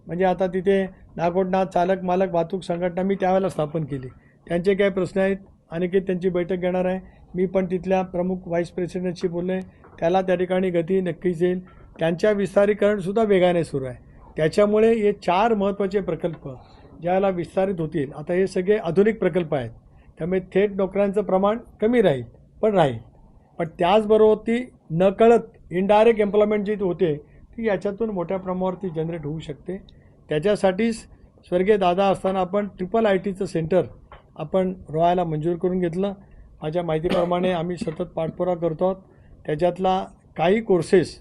म्हणजे आता तिथे नागोडनाथ चालक मालक वाहतूक संघटना मी त्यावेळेला स्थापन केली. त्यांचे काही प्रश्न आहेत, अनेक त्यांची बैठक घेणार आहे. मी पण तिथल्या प्रमुख व्हाईस प्रेसिडेंटशी बोलले, त्याला त्या ठिकाणी गती नक्कीच येईल. त्यांच्या विस्तारीकरणसुद्धा वेगाने सुरू आहे. त्याच्यामुळे हे 4 महत्त्वाचे प्रकल्प ज्याला विस्तारित होतील, आता हे सगळे आधुनिक प्रकल्प आहेत, त्यामुळे थेट नोकऱ्यांचं प्रमाण कमी राहील, पण त्याचबरोबर ती नकळत इनडायरेक्ट एम्प्लॉयमेंट जी होते ती याच्यातून मोठ्या प्रमाणावरती जनरेट होऊ शकते. त्याच्यासाठीच स्वर्गीय दादा असताना आपण IIITचं सेंटर आपण रोहायला मंजूर करून घेतलं. माझ्या माहितीप्रमाणे आम्ही सतत पाठपुरावा करतो आहोत. त्याच्यातला काही कोर्सेस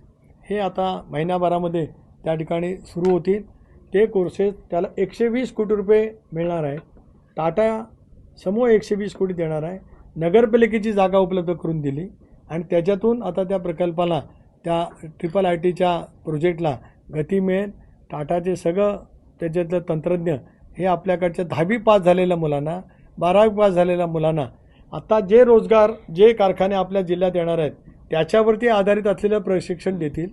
हे आता महिन्याभरामध्ये त्या ठिकाणी सुरू होतील. ते कोर्सेस त्याला 120 कोटी रुपये मिळणार आहे. टाटा समूह 120 कोटी देणार आहे. नगरपालिकेची जागा उपलब्ध करून दिली आणि त्याच्यातून आता त्या प्रकल्पाला, त्या IIITच्या प्रोजेक्टला गती मिळेल. टाटाचे सगळं त्याच्यातलं तंत्रज्ञ हे आपल्याकडच्या 10वी पास झालेल्या मुलांना, 12वी पास झालेल्या मुलांना आता जे रोजगार, जे कारखाने आपल्या जिल्ह्यात येणार आहेत त्याच्यावरती आधारित असलेलं प्रशिक्षण देतील.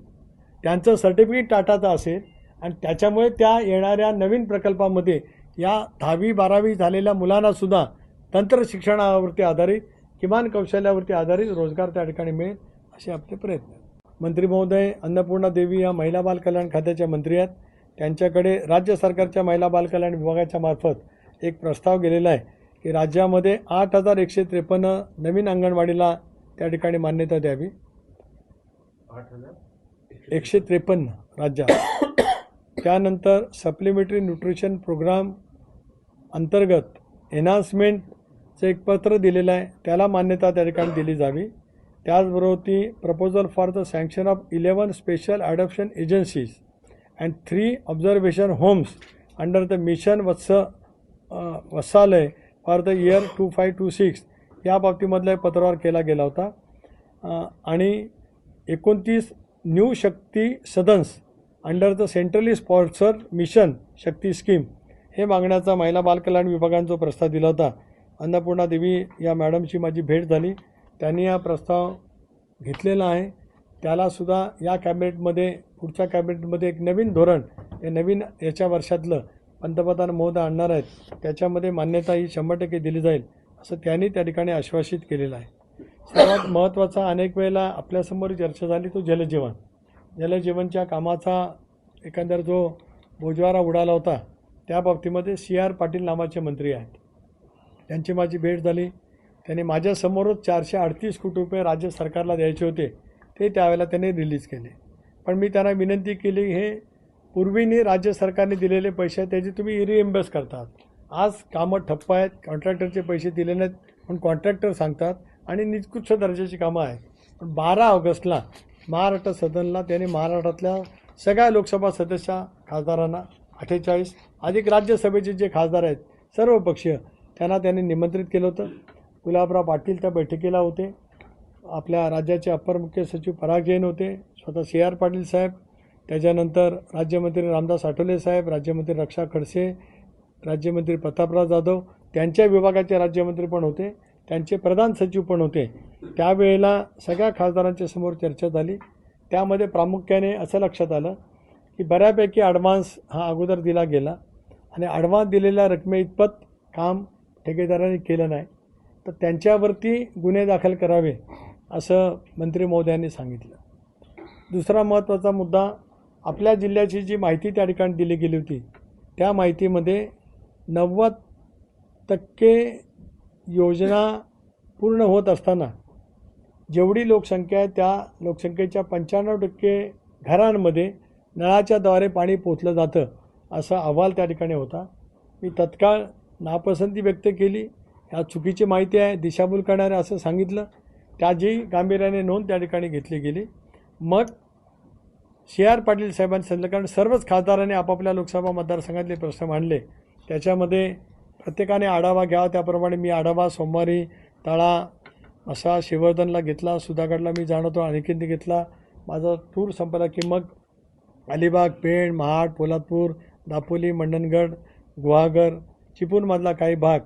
त्यांचं सर्टिफिकेट टाटाचं असेल आणि त्याच्यामुळे त्या येणाऱ्या नवीन प्रकल्पामध्ये या 10वी 12वी झालेल्या मुलांनासुद्धा तंत्र शिक्षणावरती आधारित, किमान कौशल्यावरती आधारित रोजगार त्या ठिकाणी मिळेल, असे आपले प्रयत्न आहेत. मंत्री महोदय अन्नपूर्णा देवी या महिला बाल कल्याण खात्याच्या मंत्री आहेत. त्यांच्याकडे राज्य सरकारच्या महिला बाल कल्याण विभागाच्या मार्फत एक प्रस्ताव गेलेला आहे की राज्यामध्ये 8,153 नवीन अंगणवाडीला त्या ठिकाणी मान्यता द्यावी. 153 राज्यात त्यानंतर सप्लिमेंटरी न्यूट्रिशन प्रोग्राम अंतर्गत एन्हान्समेंटचं एक पत्र दिलेलं आहे, त्याला मान्यता त्या ठिकाणी दिली जावी. त्याचबरोबर ती proposal for the sanction of 11 special adoption agencies and 3 observation homes under the mission Vatsalya for the year 2526 या बाबतीमधला एक पत्रव्यवहार केला गेला होता. आणि 29 new Shakti sadans under the centrally sponsored mission Shakti scheme हे मागण्याचा महिला बालकल्याण विभागाने जो प्रस्ताव दिला होता. अन्नपूर्णा देवी या मॅडमची माझी भेट झाली, त्यांनी हा प्रस्ताव घेतलेला आहे. त्यालासुद्धा या कॅबिनेटमध्ये पुढच्या कॅबिनेटमध्ये एक नवीन धोरण हे नवीन याच्या वर्षातलं पंतप्रधान महोदय आणणार आहेत, त्याच्यामध्ये मान्यता ही 100% दिली जाईल असं त्यांनी त्या ठिकाणी आश्वासित केलेलं आहे. सर्वात महत्त्वाचा अनेक वेळेला आपल्यासमोर चर्चा झाली तो जलजीवन. जलजीवनच्या कामाचा एकंदर जो बोजवारा उडाला होता त्या बाबतीमध्ये CR पाटील नावाचे मंत्री आहेत, त्यांची माझी भेट झाली. त्यांनी माझ्यासमोरच 438 कोटी रुपये राज्य सरकारला द्यायचे होते, ते त्यावेळेला त्यांनी रिलीज केले. पण मी त्यांना विनंती केली, हे पूर्वीनी राज्य सरकारने दिलेले पैसे त्याचे तुम्ही रिएम्बर्स करतात. आज कामं ठप्प आहेत, कॉन्ट्रॅक्टरचे पैसे दिले नाहीत पण कॉन्ट्रॅक्टर सांगतात आणि निकृष्ट दर्जाची कामं आहेत. पण 12 ऑगस्टला महाराष्ट्र सदनला त्यांनी महाराष्ट्रातल्या सगळ्या लोकसभा सदस्य खासदारांना 48 अधिक राज्यसभेचे जे खासदार आहेत सर्व पक्षीय त्यांना त्यांनी निमंत्रित केलं होतं. गुलाबराव पाटील त्या बैठकीला होते, आपल्या राज्याचे अप्पर मुख्य सचिव पराग जैन होते, स्वतः CR पाटील साहेब, त्याच्यानंतर राज्यमंत्री रामदास आठवले साहेब, राज्यमंत्री रक्षा खडसे, राज्यमंत्री प्रतापराव जाधव, त्यांच्या विभागाचे राज्यमंत्री पण होते, त्यांचे प्रधान सचिव पण होते. त्यावेळेला सगळ्या खासदारांच्या समोर चर्चा झाली. त्यामध्ये प्रामुख्याने असं लक्षात आलं की बऱ्यापैकी ॲडव्हान्स हा अगोदर दिला गेला आणि ॲडव्हान्स दिलेल्या रकमेइतपत काम ठेकेदारांनी केलं नाही, तर त्यांच्यावरती गुन्हे दाखल करावे असं मंत्री महोदयांनी सांगितलं. दुसरा महत्त्वाचा मुद्दा, आपल्या जिल्ह्याची जी माहिती त्या ठिकाणी दिली गेली होती त्या माहितीमध्ये 90% योजना पूर्ण होत असताना जेवढी लोकसंख्या आहे त्या लोकसंख्येच्या 95% घरांमध्ये नळाच्याद्वारे पाणी पोचलं जातं असा अहवाल त्या ठिकाणी होता. मी तत्काळ नापसंती व्यक्त केली, ह्या चुकीची माहिती आहे, दिशाभूल करणारे असं सांगितलं. त्याची गांभीर्याने नोंद त्या ठिकाणी घेतली गेली. मग CR पाटील साहेबांनी सांगितलं, कारण सर्वच खासदारांनी आपापल्या लोकसभा मतदारसंघातले प्रश्न मांडले, त्याच्यामध्ये प्रत्येकाने आढावा घ्यावा. त्याप्रमाणे मी आढावा सोमवारी तळा असा शिवर्धनला घेतला, सुधागडला मी जाणवतो आणखीन घेतला. माझा टूर संपला की मग अलिबाग, पेण, महाड, पोलादपूर, दापोली, मंडणगड, गुहागर, चिपळूणमधला काही भाग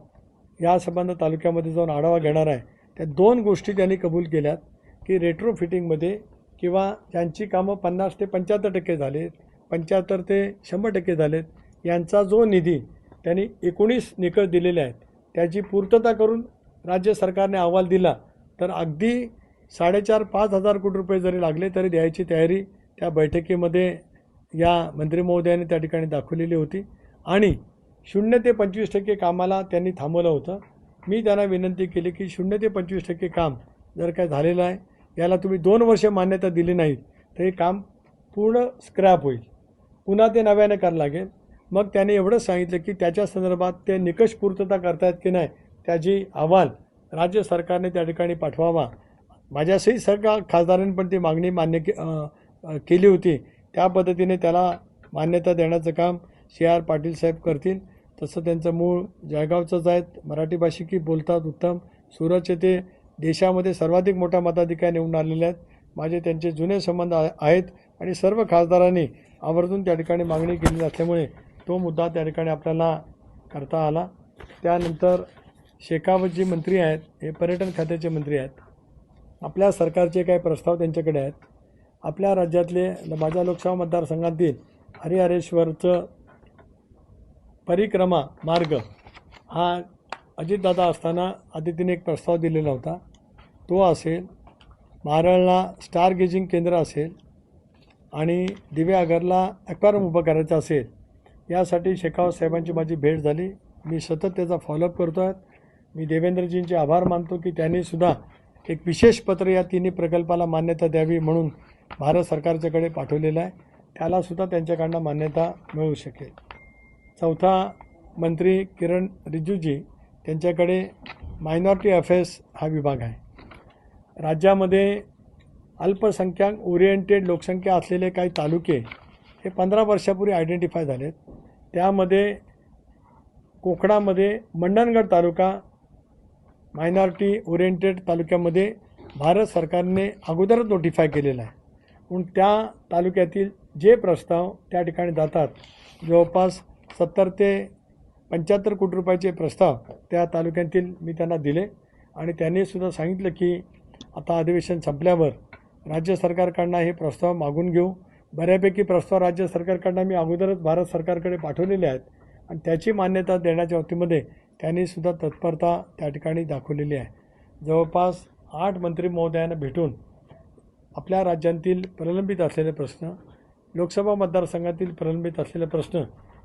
या संबंध तालुक्यामध्ये जाऊन आढावा घेणार आहे. त्या 2 गोष्टी त्यांनी कबूल केल्यात की रेट्रो फिटिंगमध्ये किंवा ज्यांची कामं 50 ते 75% झालेत, 75 ते 100% झालेत, यांचा जो निधी त्यांनी 19 निकष दिलेले आहेत त्याची पूर्तता करून राज्य सरकारने अहवाल दिला तर अगदी 4,500-5,000 हजार कोटी रुपये जरी लागले तरी द्यायची तयारी त्या बैठकीमध्ये या मंत्री महोदयांनी त्या ठिकाणी दाखवलेली होती. आणि 0 ते 25% कामाला त्यांनी थांबवलं होतं. मी त्यांना विनंती केली की 0 ते 25% काम जर काय झालेलं आहे, याला तुम्ही 2 वर्ष मान्यता दिली नाही तर हे काम पूर्ण स्क्रॅप होईल, पुन्हा ते नव्याने करावं लागेल. मग त्यांनी एवढंच सांगितलं की त्याच्या संदर्भात ते निकष पूर्तता करतायत की नाही त्याची अहवाल राज्य सरकारने त्या ठिकाणी पाठवावा. माझ्यासही सगळ्या खासदारांनी पण ती मागणी मान्य केली होती. त्या पद्धतीने त्याला मान्यता देण्याचं काम CR पाटील साहेब करतील. तसं त्यांचं मूळ जळगावचंच आहेत, मराठी भाषिकी बोलतात उत्तम, सुरतचे ते देशामध्ये सर्वाधिक मोठा मताधिकार निवडून आलेले आहेत. माझे त्यांचे जुने संबंध आहेत आणि सर्व खासदारांनी आवर्जून त्या ठिकाणी मागणी केली असल्यामुळे तो मुद्दा त्या ठिकाणी आपल्याला करता आला. त्यानंतर शेखावत जी मंत्री आहेत हे पर्यटन खात्याचे मंत्री आहेत. आपल्या सरकारचे काही प्रस्ताव त्यांच्याकडे आहेत. आपल्या राज्यातले माझ्या लोकसभा मतदारसंघातील हरिहरेश्वरचं परिक्रमा मार्ग हा अजितदादा असताना आदितीने एक प्रस्ताव दिलेला होता, तो असेल. मारळला स्टार गेजिंग केंद्र असेल आणि दिव्यागरला ॲक्वारियम उभं करायचं असेल. यासाठी शेखावत साहेबांची माझी भेट झाली. मी सतत त्याचा फॉलोअप करतो आहे. मी देवेंद्रजींचे आभार मानतो की त्यांनीसुद्धा एक विशेष पत्र या तिन्ही प्रकल्पाला मान्यता द्यावी म्हणून भारत सरकारच्याकडे पाठवलेलं आहे. त्यालासुद्धा त्यांच्याकडनं मान्यता मिळू शकेल. चौथा, मंत्री किरण रिजिजूजी त्यांच्याकडे मायनॉरिटी अफेअर्स हा विभाग आहे. राज्यामध्ये अल्पसंख्याक ओरिएंटेड लोकसंख्या असलेले काही तालुके हे 15 वर्षापूर्वी आयडेंटिफाय झालेत. त्यामध्ये कोकणामध्ये मंडणगड तालुका मायनॉरिटी ओरिएंटेड तालुक्यामध्ये भारत सरकारने अगोदरच नोटिफाय केलेला आहे. म्हणून त्या तालुक्यातील जे प्रस्ताव त्या ठिकाणी जातात, जवळपास 70 ते 75 कोटी रुपयाचे प्रस्ताव त्या तालुक्यातील मी त्यांना दिले आणि त्यांनीसुद्धा सांगितलं की आता अधिवेशन संपल्यावर राज्य सरकारकडनं हे प्रस्ताव मागून घेऊ. बऱ्यापैकी प्रस्ताव राज्य सरकारकडनं मी अगोदरच भारत सरकारकडे पाठवलेले आहेत आणि त्याची मान्यता देण्याच्या बाबतीमध्ये त्यांनीसुद्धा तत्परता त्या ठिकाणी दाखवलेली आहे. जवळपास 8 मंत्री महोदयांना भेटून आपल्या राज्यांतील प्रलंबित असलेले प्रश्न, लोकसभा मतदारसंघातील प्रलंबित असलेले प्रश्न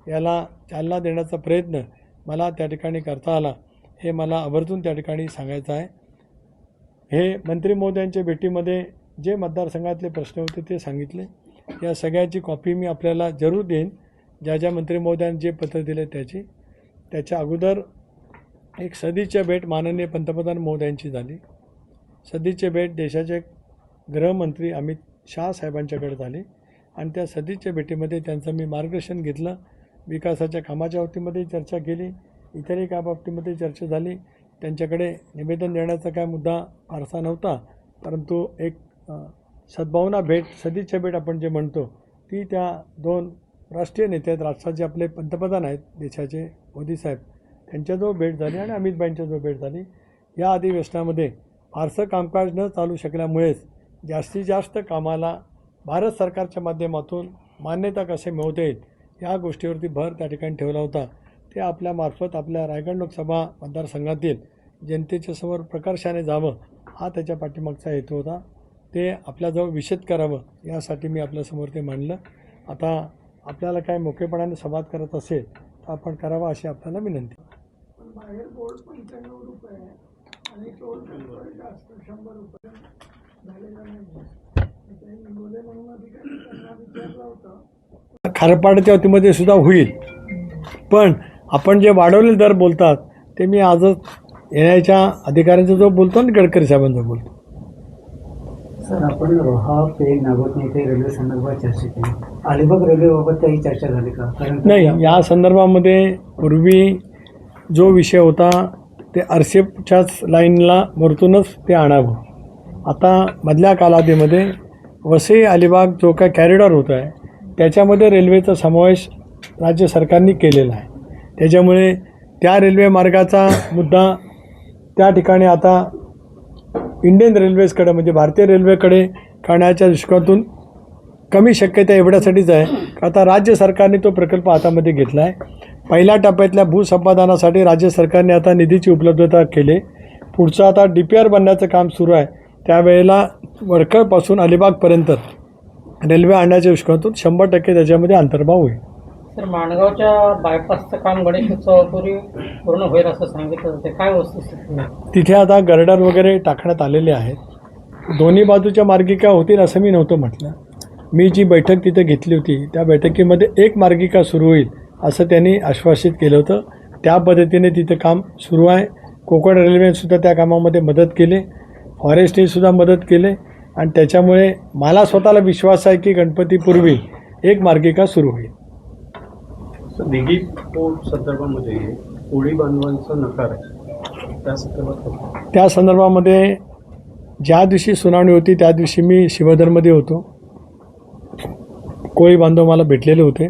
याला चालना देण्याचा प्रयत्न मला त्या ठिकाणी करता आला, हे मला आवर्जून त्या ठिकाणी सांगायचं आहे. हे मंत्री महोदयांच्या भेटीमध्ये जे मतदारसंघातले प्रश्न होते ते सांगितले. या सगळ्याची कॉपी मी आपल्याला जरूर देईन, ज्या ज्या मंत्री महोदयांनी जे पत्र दिले त्याची. त्याच्या अगोदर एक सदिच्छा भेट माननीय पंतप्रधान महोदयांची झाली. सदिच्छा भेट देशाचे गृहमंत्री अमित शाह साहेबांच्याकडे झाली आणि त्या सदिच्छा भेटीमध्ये त्यांचं मी मार्गदर्शन घेतलं. विकासाच्या कामाच्या बाबतीमध्ये चर्चा केली, इतरही काय बाबतीमध्ये चर्चा झाली. त्यांच्याकडे निवेदन देण्याचा काय मुद्दा फारसा नव्हता, परंतु एक सद्भावना भेट, सदिच्छा भेट आपण जे म्हणतो, ती त्या 2 राष्ट्रीय नेते आहेत, राष्ट्राचे आपले पंतप्रधान आहेत देशाचे मोदी साहेब, त्यांच्याजवळ भेट झाली आणि अमितभाईंच्याजवळ भेट झाली. या अधिवेशनामध्ये फारसं कामकाज न चालू शकल्यामुळेच जास्तीत जास्त कामाला भारत सरकारच्या माध्यमातून मान्यता कसे मिळवता येईल या गोष्टीवरती भर त्या ठिकाणी ठेवला होता. ते आपल्यामार्फत आपल्या रायगड लोकसभा मतदारसंघातील जनतेच्या समोर प्रकर्षाने जावं हा त्याच्या पाठीमागचा हेतू होता. ते आपल्याजवळ विशद करावं यासाठी मी आपल्यासमोर ते मांडलं. आता आपल्याला काय मोकळेपणाने संवाद करत असेल तर आपण करावा अशी आपल्याला विनंती. बाहेर बोर्ड 95 रुपये आणि टोल जास्त 100 रुपये झालेला नाही. निगोले म्हणून अधिकारी त्यांना विचारला होता. खारपाड्याच्या वतीमध्ये सुद्धा होईल, पण आपण जे वाढवलेले दर बोलतात ते मी आजच येण्याच्या अधिकाऱ्यांचा जो बोलतो ना, गडकरी साहेबांचा बोलतो. सर, आपण रोहा पेन नागोठणे येथे रेल्वे संदर्भात चर्चा केली. अलिबाग रेल्वेबाबत काही चर्चा झाली का? कारण नाही, या संदर्भामध्ये पूर्वी जो विषय होता ते आरसीएफच्याच लाईनला वरतूनच ते आणावं. आता मधल्या कालावधीमध्ये वसई अलिबाग जो काय कॅरिडॉर होत आहे त्याच्यामध्ये रेल्वेचा समावेश राज्य सरकारने केलेला आहे. त्याच्यामुळे त्या रेल्वे मार्गाचा मुद्दा त्या ठिकाणी आता इंडियन रेल्वेजकडे म्हणजे भारतीय रेल्वेकडे करण्याच्या दृष्टिकोनातून कमी शक्यता एवढ्यासाठीच आहे का आता राज्य सरकारने तो प्रकल्प हातामध्ये घेतला आहे. पहिल्या टप्प्यातल्या भूसंपादनासाठी राज्य सरकारने आता निधीची उपलब्धता केली. पुढचं आता DPR बनण्याचं काम सुरू आहे. त्यावेळेला वडखळपासून अलिबागपर्यंत रेल्वे आणण्याच्या दृष्टिकोनातून 100% त्याच्यामध्ये अंतर्भाव होईल. तर माणगावच्या बायपासचं काम गणेशोत्सवापूर्वी पूर्ण होईल असं सांगितलं जाते, काय वस्तुस्थिती? तिथे आता गर्डर वगैरे टाकण्यात आलेले आहेत. दोन्ही बाजूच्या मार्गिका होतील असं मी नव्हतं म्हटलं. मी जी बैठक तिथे घेतली होती त्या बैठकीमध्ये एक मार्गिका सुरू होईल असं त्यांनी आश्वासित केलं होतं. त्या पद्धतीने तिथे काम सुरू आहे. कोकण रेल्वेसुद्धा त्या कामामध्ये मदत केली, फॉरेस्टनीसुद्धा मदत केली आणि त्याच्यामुळे मला स्वतःला विश्वास आहे की गणपतीपूर्वी एक मार्गिका सुरू होईल. दिघी पोर्ट संदर्भामध्ये कोळी बांधवांचा नकार आहे, त्या संदर्भामध्ये ज्या दिवशी सुनावणी होती त्या दिवशी मी शिवधरमध्ये होतो. कोळी बांधव मला भेटलेले होते.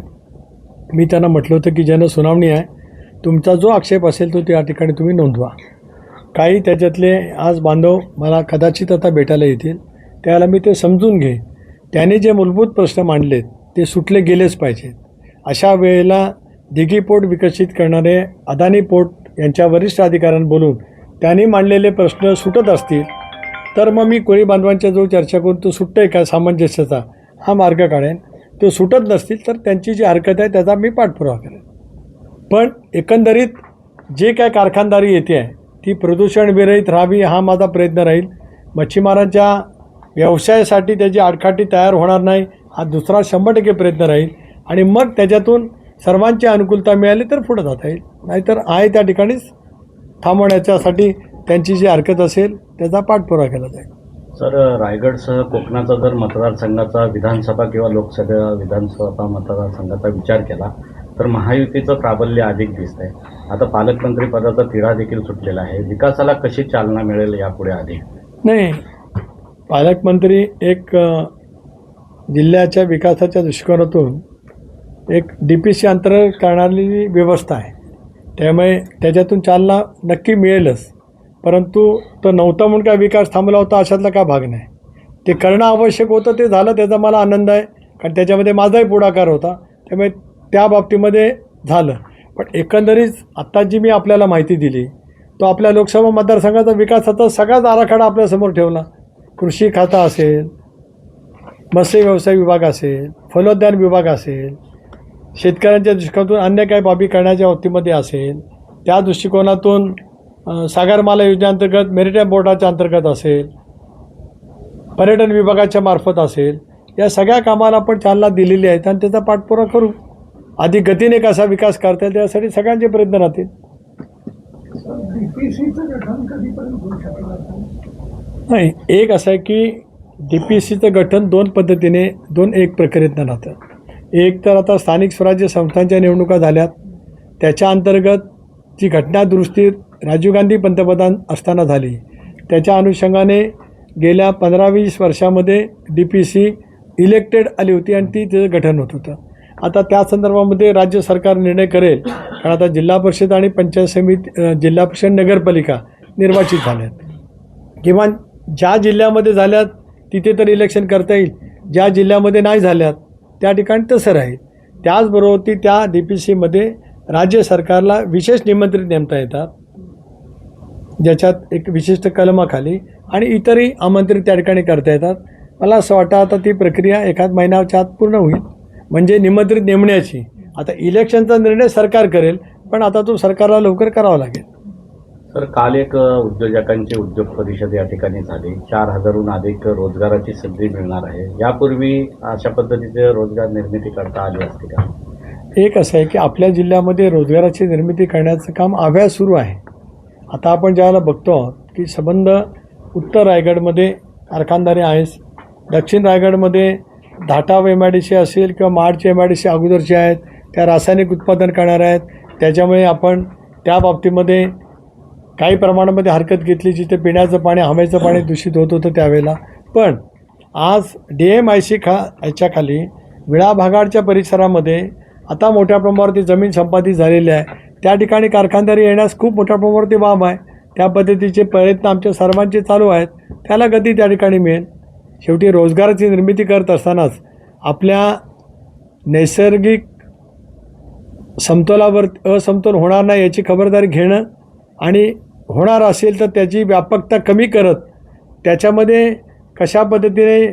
मी त्यांना म्हटलं होतं की ज्यानं सुनावणी आहे, तुमचा जो आक्षेप असेल तो त्या ठिकाणी तुम्ही नोंदवा. काही त्याच्यातले आज बांधव मला कदाचित आता भेटायला येतील, त्याला मी ते समजून घे. त्याने जे मूलभूत प्रश्न मांडलेत ते सुटले गेलेच पाहिजेत. अशा वेळेला दिघी पोर्ट विकसित करणारे अदानी पोर्ट यांच्या वरिष्ठ अधिकाऱ्यांना बोलून त्यांनी मांडलेले प्रश्न सुटत असतील तर मग मी कोळी बांधवांच्या जो चर्चा करून तो सुटतं आहे का सामंजस्याचा हा मार्ग काढेन. तो सुटत नसतील तर त्यांची जी हरकत आहे त्याचा मी पाठपुरावा करेन. पण एकंदरीत जे काय कारखानदारी येते आहे ती प्रदूषण विरहित राहावी हा माझा प्रयत्न राहील. मच्छीमारांच्या व्यवसायासाठी त्याची आडकाठी तयार होणार नाही हा दुसरा 100% प्रयत्न राहील आणि मग त्याच्यातून सर्वांची अनुकूलता मिळाली तर पुढे जाता येईल, नाहीतर आहे त्या ठिकाणीच थांबवण्याच्यासाठी त्यांची जी हरकत असेल त्याचा पाठपुरावा केला जाईल. सर, रायगडसह कोकणाचा जर मतदारसंघाचा विधानसभा किंवा लोकसभा विधानसभा मतदारसंघाचा विचार केला तर महायुतीचं प्राबल्य अधिक दिसत आहे. आता पालकमंत्री पदाचा तिढा देखील सुटलेला आहे. विकासाला कशी चालना मिळेल यापुढे अधिक? नाही, पालकमंत्री एक जिल्ह्याच्या विकासाच्या दृष्टिकोनातून एक DPC अंतर्गत करणारी व्यवस्था आहे, त्यामुळे त्याच्यातून चालना नक्की मिळेलच. परंतु तो नव्हता म्हणून काय विकास थांबला होता अशातला काय भाग नाही. ते करणं आवश्यक होतं, ते झालं, त्याचा मला आनंद आहे, कारण त्याच्यामध्ये माझाही पुढाकार होता, त्यामुळे त्या बाबतीमध्ये झालं. पण एकंदरीत आत्ता जी मी आपल्याला माहिती दिली तो आपल्या लोकसभा मतदारसंघाचा विकासाचा सगळाच आराखडा आपल्यासमोर ठेवला. कृषी खाता असेल, मत्स्य व्यवसाय विभाग असेल, फलोद्यान विभाग असेल, शेतकऱ्यांच्या दृष्टिकोनातून अन्य काही बाबी करण्याच्या बाबतीमध्ये असेल, त्या दृष्टिकोनातून सागरमाला योजनेअंतर्गत मेरिटाईम बोर्डाच्या अंतर्गत असेल, पर्यटन विभागाच्या मार्फत असेल, या सगळ्या कामाला आपण चालना दिलेली आहे आणि त्याचा पाठपुरावा करू. अधिक गतीने कसा विकास करता येईल त्यासाठी सगळ्यांचे प्रयत्न राहतील. DPCचं गठन कधीपर्यंत होऊ शकलं आता? नाही, एक असं आहे की DPCचं गठन दोन पद्धतीने एक प्रक्रियेतनं राहतं. एक तर आता स्थानिक स्वराज्य संस्थांच्या निवडणुका झाल्यात, त्याच्या अंतर्गत जी घटना दुरुस्ती राजीव गांधी पंतप्रधान असताना झाली, त्याच्या अनुषंगाने गेल्या 15-20 वर्षामध्ये DPC इलेक्टेड आली होती आणि त्याचं गठन होत होतं. आता त्या संदर्भामध्ये राज्य सरकार निर्णय करेल, कारण आता जिल्हा परिषद आणि पंचायत समिती, जिल्हा परिषद नगरपालिका निर्वाचित झाल्यात. किमान ज्या जिल्ह्यामध्ये झाल्यात तिथे तर इलेक्शन करता येईल, ज्या जिल्ह्यामध्ये नाही झाल्यात त्या ठिकाणी तसं राहील. त्याचबरोबर त्या DPCमध्ये राज्य सरकारला विशेष निमंत्रित नेमता येतात, ज्याच्यात एक विशिष्ट कलमाखाली, आणि इतरही आमंत्रित त्या ठिकाणी करता येतात. मला असं वाटतं आता ती प्रक्रिया एखाद महिन्याच्या आत पूर्ण होईल, म्हणजे निमंत्रित नेमण्याची. आता इलेक्शनचा निर्णय सरकार करेल, पण आता तो सरकारला लवकर करावा लागेल. सर, काल एक उद्योजकांची उद्योग परिषद या ठिकाणी झाली. 4,000हून अधिक रोजगाराची संधी मिळणार आहे. यापूर्वी अशा पद्धतीचे रोजगार निर्मिती करता आली असते का? एक असं आहे की आपल्या जिल्ह्यामध्ये रोजगाराची निर्मिती करण्याचं काम अभ्यास सुरू आहे. आता आपण ज्याला बघतो आहोत की संबंध उत्तर रायगडमध्ये कारखानदारी आहेच, दक्षिण रायगडमध्ये धाटाव MIDC असेल किंवा महाडची MIDC अगोदरची आहेत, त्या रासायनिक उत्पादन करणार आहेत. त्याच्यामुळे आपण त्या बाबतीमध्ये काही प्रमाणामध्ये हरकत घेतली, जिथे पिण्याचं पाणी, हवेचं पाणी दूषित होत होतं त्यावेळेला. पण आज DMIC याच्याखाली विळा भागाडच्या परिसरामध्ये आता मोठ्या प्रमाणावरती जमीन संपादित झालेली आहे. त्या ठिकाणी कारखानदारी येण्यास खूप मोठ्या प्रमाणावरती वाव आहे. त्या पद्धतीचे प्रयत्न आमच्या सर्वांचे चालू आहेत, त्याला गती त्या ठिकाणी मिळेल. शेवटी रोजगाराची निर्मिती करत असतानाच आपल्या नैसर्गिक समतोलावर असमतोल होणार नाही याची खबरदारी घेणं, आणि होणार असेल तर त्याची व्यापकता कमी करत त्याच्यामध्ये कशा पद्धतीने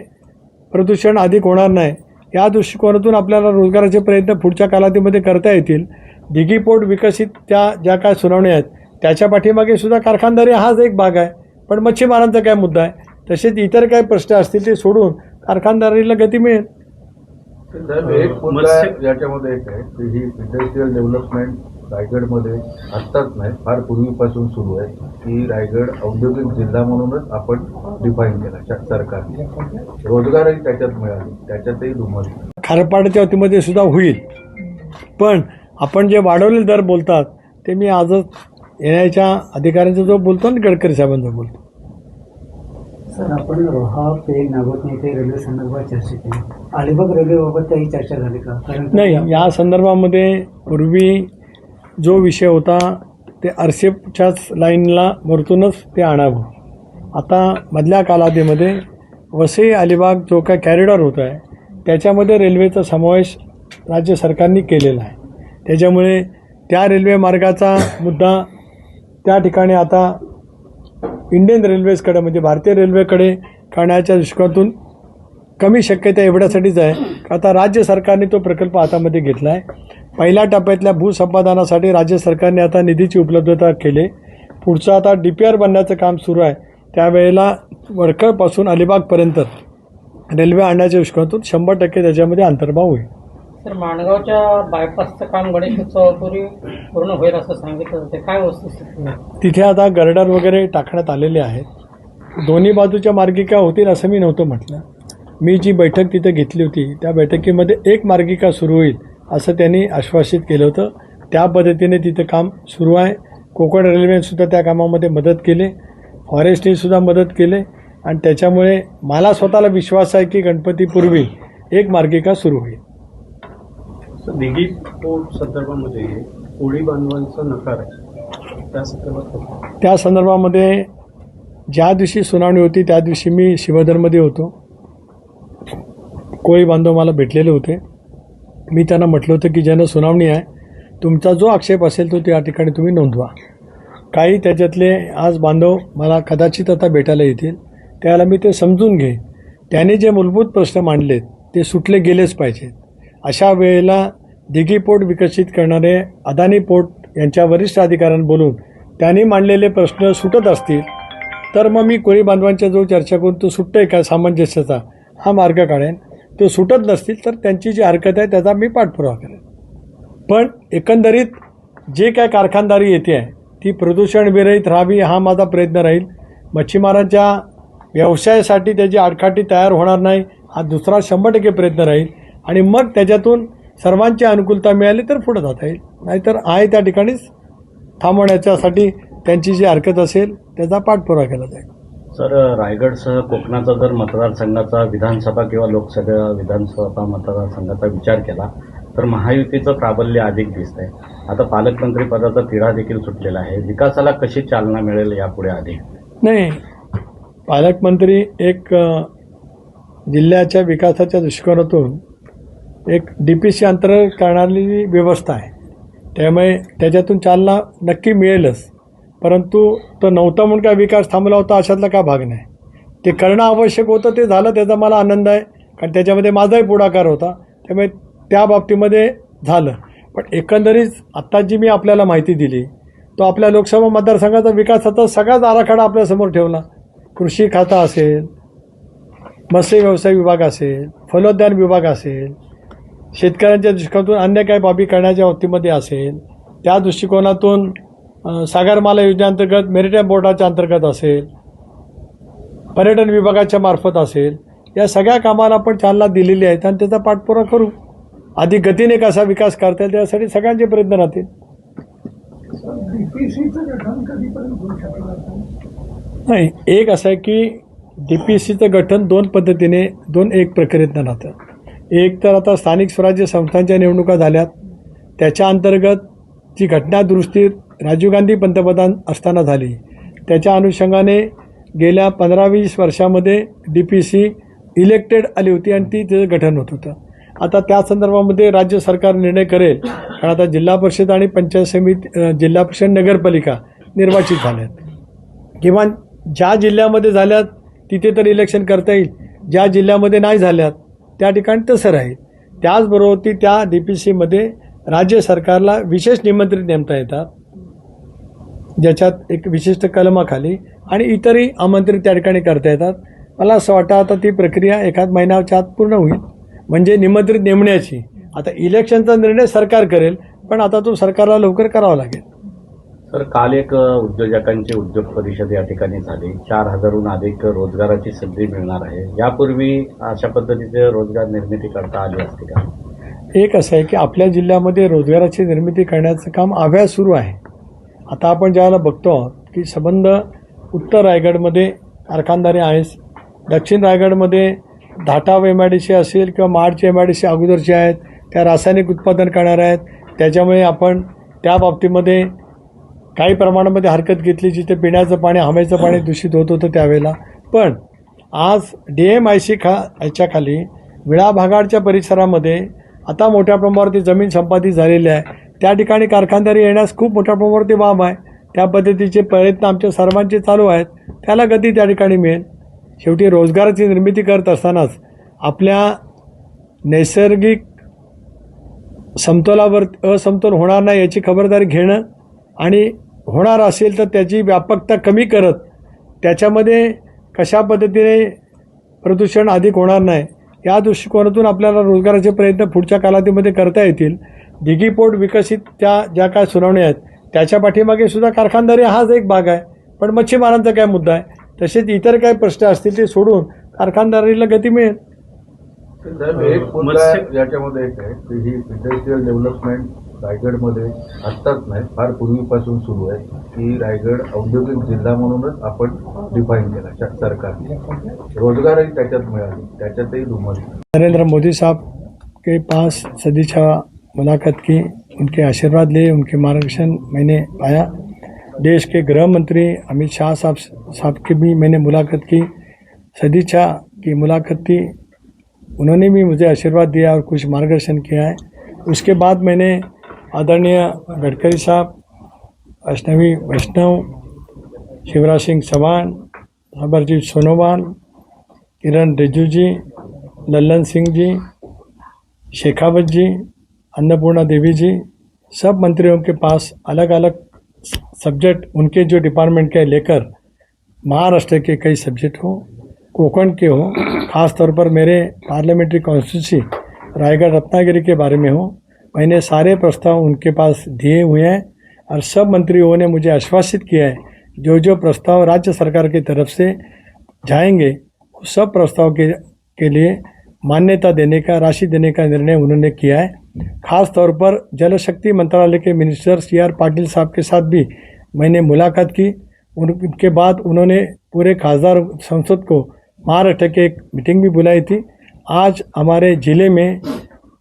प्रदूषण अधिक होणार नाही या दृष्टिकोनातून आपल्याला रोजगाराचे प्रयत्न पुढच्या कालावधीमध्ये करता येतील. दिघी पोर्ट विकसित ज्या काय सुनावण्या आहेत त्याच्या पाठीमागे सुद्धा कारखानदारी हाच एक भाग आहे. पण मच्छीमारांचा काय मुद्दा आहे, तसेच इतर काही प्रश्न असतील ते सोडून कारखानदारीला गती मिळेल. एक मुद्दा याच्यामध्ये एक आहे की ही इंडस्ट्रियल डेव्हलपमेंट रायगडमध्ये आत्ताच नाही, फार पूर्वीपासून सुरू आहे. की रायगड औद्योगिक जिल्हा म्हणूनच आपण डिफाईन केला सरकारने. रोजगारही त्याच्यात मिळाले, त्याच्यातही धुमल. खारपाडाच्या वतीमध्ये सुद्धा होईल. पण आपण जे वाढवलेले दर बोलतात ते मी आजच येण्याच्या अधिकाऱ्यांचा जो बोलतो ना, गडकरी साहेबांचा बोलतो. सर, आपण रोहा पेन नागोठणे येथे रेल्वे संदर्भात चर्चा केली. अलिबाग रेल्वेबाबत काही चर्चा झाली का? कारण नाही, या संदर्भामध्ये पूर्वी जो विषय होता ते आरसेपच्याच लाईनला वरतूनच ते आणावं. आता मधल्या कालावधीमध्ये वसई अलिबाग जो काय कॅरिडॉर होत आहे त्याच्यामध्ये रेल्वेचा समावेश राज्य सरकारने केलेला आहे. त्याच्यामुळे त्या रेल्वे मार्गाचा मुद्दा त्या ठिकाणी आता इंडियन रेल्वेजकडे, म्हणजे भारतीय रेल्वेकडे करण्याच्या दृष्टिकोनातून कमी शक्यता एवढ्यासाठीच आहे की आता राज्य सरकारने तो प्रकल्प हातामध्ये घेतला आहे. पहिल्या टप्प्यातल्या भूसंपादनासाठी राज्य सरकारने आता निधीची उपलब्धता केली. पुढचं आता DPR बनण्याचं काम सुरू आहे. त्यावेळेला वडखळपासून अलिबागपर्यंत रेल्वे आणण्याच्या दृष्टिकोनातून 100% त्याच्यामध्ये अंतर्भाव होईल. सर, माणगावच्या बायपासचं काम गणेश उत्सवापूर्वी पूर्ण होईल असं सांगितलं जाते, काय वस्तुस्थिती आहे? तिथे आता गर्डर वगैरे टाकण्यात आलेले आहेत. दोन्ही बाजूच्या मार्गिका होतील असं मी नव्हतं म्हटलं. मी जी बैठक तिथे घेतली होती त्या बैठकीमध्ये एक मार्गिका सुरू होईल असं त्यांनी आश्वासित केलं होतं. त्या पद्धतीने तिथे काम सुरू आहे. कोकण रेल्वेनेसुद्धा त्या कामामध्ये मदत केली, फॉरेस्टनेसुद्धा मदत केली आणि त्याच्यामुळे मला स्वतःला विश्वास आहे की गणपतीपूर्वी एक मार्गिका सुरू होईल. दिघी पोर्ट संदर्भामध्ये कोळी बांधवांचा नकार आहे, त्या संदर्भात त्या संदर्भामध्ये ज्या दिवशी सुनावणी होती त्या दिवशी मी शिवधरमध्ये होतो. कोळी बांधव मला भेटलेले होते. मी त्यांना म्हटलं होतं की ज्यानं सुनावणी आहे तुमचा जो आक्षेप असेल तो त्या ठिकाणी तुम्ही नोंदवा. काही त्याच्यातले आज बांधव मला कदाचित आता भेटायला येतील, त्याला मी ते समजून घे. त्यांनी जे मूलभूत प्रश्न मांडलेत ते सुटले गेलेच पाहिजेत. अशा वेळेला दिघी पोर्ट विकसित करणारे अदानी पोर्ट यांच्या वरिष्ठ अधिकाऱ्यांना बोलून त्यांनी मांडलेले प्रश्न सुटत असतील तर मग मी कोळी बांधवांच्या जो चर्चा करून तो सुटतोय का सामंजस्याचा हा मार्ग काढेन. तो सुटत नसतील तर त्यांची जी हरकत आहे त्याचा मी पाठपुरावा करेन. पण एकंदरीत जे काय कारखानदारी येते आहे ती प्रदूषण विरहित राहावी हा माझा प्रयत्न राहील. मच्छीमारांच्या व्यवसायासाठी त्याची आडकाठी तयार होणार नाही हा दुसरा 100% प्रयत्न राहील आणि मग त्याच्यातून सर्वांची अनुकूलता मिळाली तर पुढे जाता येईल. नाहीतर आहे त्या ठिकाणीच थांबवण्याच्यासाठी त्यांची जी हरकत असेल त्याचा पाठपुरावा केला जाईल. सर, रायगडसह कोकणाचा जर मतदारसंघाचा विधानसभा किंवा लोकसभा विधानसभा मतदारसंघाचा विचार केला तर महायुतीचं प्राबल्य अधिक दिसत आहे. आता पालकमंत्री पदाचा तिढा देखील सुटलेला आहे. विकासाला कशी चालना मिळेल यापुढे अधिक? नाही, पालकमंत्री एक जिल्ह्याच्या विकासाच्या दृष्टिकोनातून एक DPC अंतर्गत करणारी व्यवस्था आहे. त्यामुळे त्याच्यातून चालना नक्की मिळेलच. परंतु तो नव्हता म्हणून काय विकास थांबला होता अशातला काय भाग नाही. ते करणं आवश्यक होतं, ते झालं, त्याचा मला आनंद आहे. कारण त्याच्यामध्ये माझाही पुढाकार होता, त्यामुळे त्या बाबतीमध्ये झालं. पण एकंदरीत आत्ता जी मी आपल्याला माहिती दिली तो आपल्या लोकसभा मतदारसंघाचा विकासाचा सगळाच आराखडा आपल्यासमोर ठेवला. कृषी खाता असेल, मत्स्य व्यवसाय विभाग असेल, फलोद्यान विभाग असेल, शेतकऱ्यांच्या दृष्टिकोनातून अन्य काही बाबी करण्याच्या बाबतीमध्ये असेल, त्या दृष्टिकोनातून सागरमाला योजनेअंतर्गत मेरिटाईम बोर्डाच्या अंतर्गत असेल, पर्यटन विभागाच्या मार्फत असेल, या सगळ्या कामाला आपण चालना दिलेली आहे आणि त्याचा पाठपुरावा करू. अधिक गतीने कसा विकास करता येईल त्यासाठी सगळ्यांचे प्रयत्न राहतील. DPCचं गठन कधीपर्यंत होऊ शकणार आपण? नाही, एक असं आहे की DPCचं गठन दोन पद्धतीने एक प्रक्रियेतनं राहतं. एक तर आता स्थानिक स्वराज्य संस्थांच्या निवडणुका झाल्यात, त्याच्या अंतर्गत जी घटना दुरुस्ती राजीव गांधी पंतप्रधान असताना झाली त्याच्या अनुषंगाने गेल्या 15-20 वर्षामध्ये DPC इलेक्टेड आली होती आणि त्याचं गठन होत होतं. आता त्या संदर्भामध्ये राज्य सरकार निर्णय करेल, कारण आता जिल्हा परिषद आणि पंचायत समिती, जिल्हा परिषद नगरपालिका निर्वाचित झाल्यात. किंवा ज्या जिल्ह्यामध्ये झाल्यात तिथे तर इलेक्शन करता येईल, ज्या जिल्ह्यामध्ये नाही झाल्यात त्या ठिकाणी तसं राहील. त्याचबरोबर त्या DPCमध्ये राज्य सरकारला विशेष निमंत्रित नेमता येतात, ज्याच्यात एक विशिष्ट कलमाखाली, आणि इतरही आमंत्रित त्या ठिकाणी करता येतात. मला असं वाटतं आता ती प्रक्रिया एखाद महिन्याच्या आत पूर्ण होईल, म्हणजे निमंत्रित नेमण्याची. आता इलेक्शनचा निर्णय सरकार करेल, पण आता तो सरकारला लवकर करावा लागेल. सर, काल एक उद्योजकांची उद्योग परिषद या ठिकाणी झाली. 4,000हून अधिक रोजगाराची संधी मिळणार आहे. यापूर्वी अशा पद्धतीचे रोजगार निर्मिती करता आली असते का? एक असं आहे की आपल्या जिल्ह्यामध्ये रोजगाराची निर्मिती करण्याचं काम अभ्यास सुरू आहे. आता आपण ज्याला बघतो आहोत की संबंध उत्तर रायगडमध्ये कारखानदारी आहेच, दक्षिण रायगडमध्ये धाटाव MIDC असेल किंवा माडचे MIDC अगोदरचे आहेत, त्या रासायनिक उत्पादन करणार आहेत. त्याच्यामुळे आपण त्या बाबतीमध्ये काही प्रमाणामध्ये हरकत घेतली, जिथे पिण्याचं पाणी, हवेचं पाणी दूषित होत होतं त्यावेळेला. पण आज DMIC याच्या खाली विळा भागाडच्या परिसरामध्ये आता मोठ्या प्रमाणावरती जमीन संपादित झालेली आहे. त्या ठिकाणी कारखानदारी येण्यास खूप मोठ्या प्रमाणावरती वाव आहे. त्या पद्धतीचे प्रयत्न आमच्या सर्वांचे चालू आहेत, त्याला गती त्या ठिकाणी मिळेल. शेवटी रोजगाराची निर्मिती करत असतानाच आपल्या नैसर्गिक समतोलावर असमतोल होणार नाही याची खबरदारी घेणं, आणि होणार असेल तर त्याची व्यापकता कमी करत त्याच्यामध्ये कशा पद्धतीने प्रदूषण अधिक होणार नाही या दृष्टिकोनातून आपल्याला रोजगाराचे प्रयत्न पुढच्या कालावधीमध्ये करता येतील. दिघी पोर्ट विकसित त्या ज्या काय सुनावण्या आहेत त्याच्या पाठीमागे सुद्धा कारखानदारी हाच एक भाग आहे. पण मच्छीमारांचा काय मुद्दा आहे, तसेच इतर काही प्रश्न असतील ते सोडून कारखानदारीला गती मिळेल. साहेब, एक मुद्दा याच्यामध्ये एक आहे की ही इंडस्ट्रियल डेव्हलपमेंट रायगडमध्ये आत्ताच नाही, फार पूर्वीपासून सुरू आहे की रायगड औद्योगिक जिल्हा म्हणूनच आपण डिफाईन केला सरकारने. रोजगारही त्याच्यात मिळाले, त्याच्यातही धुमल. नरेंद्र मोदी साहब के पास सदिच्छा मुलाकात की, उनके आशीर्वाद लिए, उनके मार्गदर्शन मैंने पाया. देश के गृह मंत्री अमित शाह साहब की भी मैंने मुलाकात की, सदिच्छा की मुलाकात की. उन्होंने भी मुझे आशीर्वाद दिया और कुछ मार्गदर्शन किया है. उसके बाद मैंने आदरणीय गडकरी साहब, वैष्णव, शिवराज सिंह चौहान, अमरजीत सोनोवाल, किरण रिजिजू जी, लल्लन सिंह जी, शेखावत जी, अन्नपूर्णा देवी जी, सब मंत्रियों के पास अलग अलग सब्जेक्ट उनके जो डिपार्टमेंट के लेकर महाराष्ट्र के कई सब्जेक्ट हो, कोकण के हो, ख़ास तौर पर मेरे पार्लियामेंट्री कॉन्स्टिट्यूंसी रायगढ़ रत्नागिरी के बारे में हो, मैंने सारे प्रस्ताव उनके पास दिए हुए हैं और सब मंत्रियों ने मुझे आश्वासित किया है जो जो प्रस्ताव राज्य सरकार की तरफ से जाएंगे उस सब प्रस्ताव के लिए मान्यता देने का, राशि देने का निर्णय उन्होंने किया है. ख़ास तौर पर जल शक्ति मंत्रालय के मिनिस्टर CR पाटिल साहब के साथ भी मैंने मुलाकात की. उनके बाद उन्होंने पूरे खासदार संसद को महाराष्ट्र के एक मीटिंग भी बुलाई थी. आज हमारे ज़िले में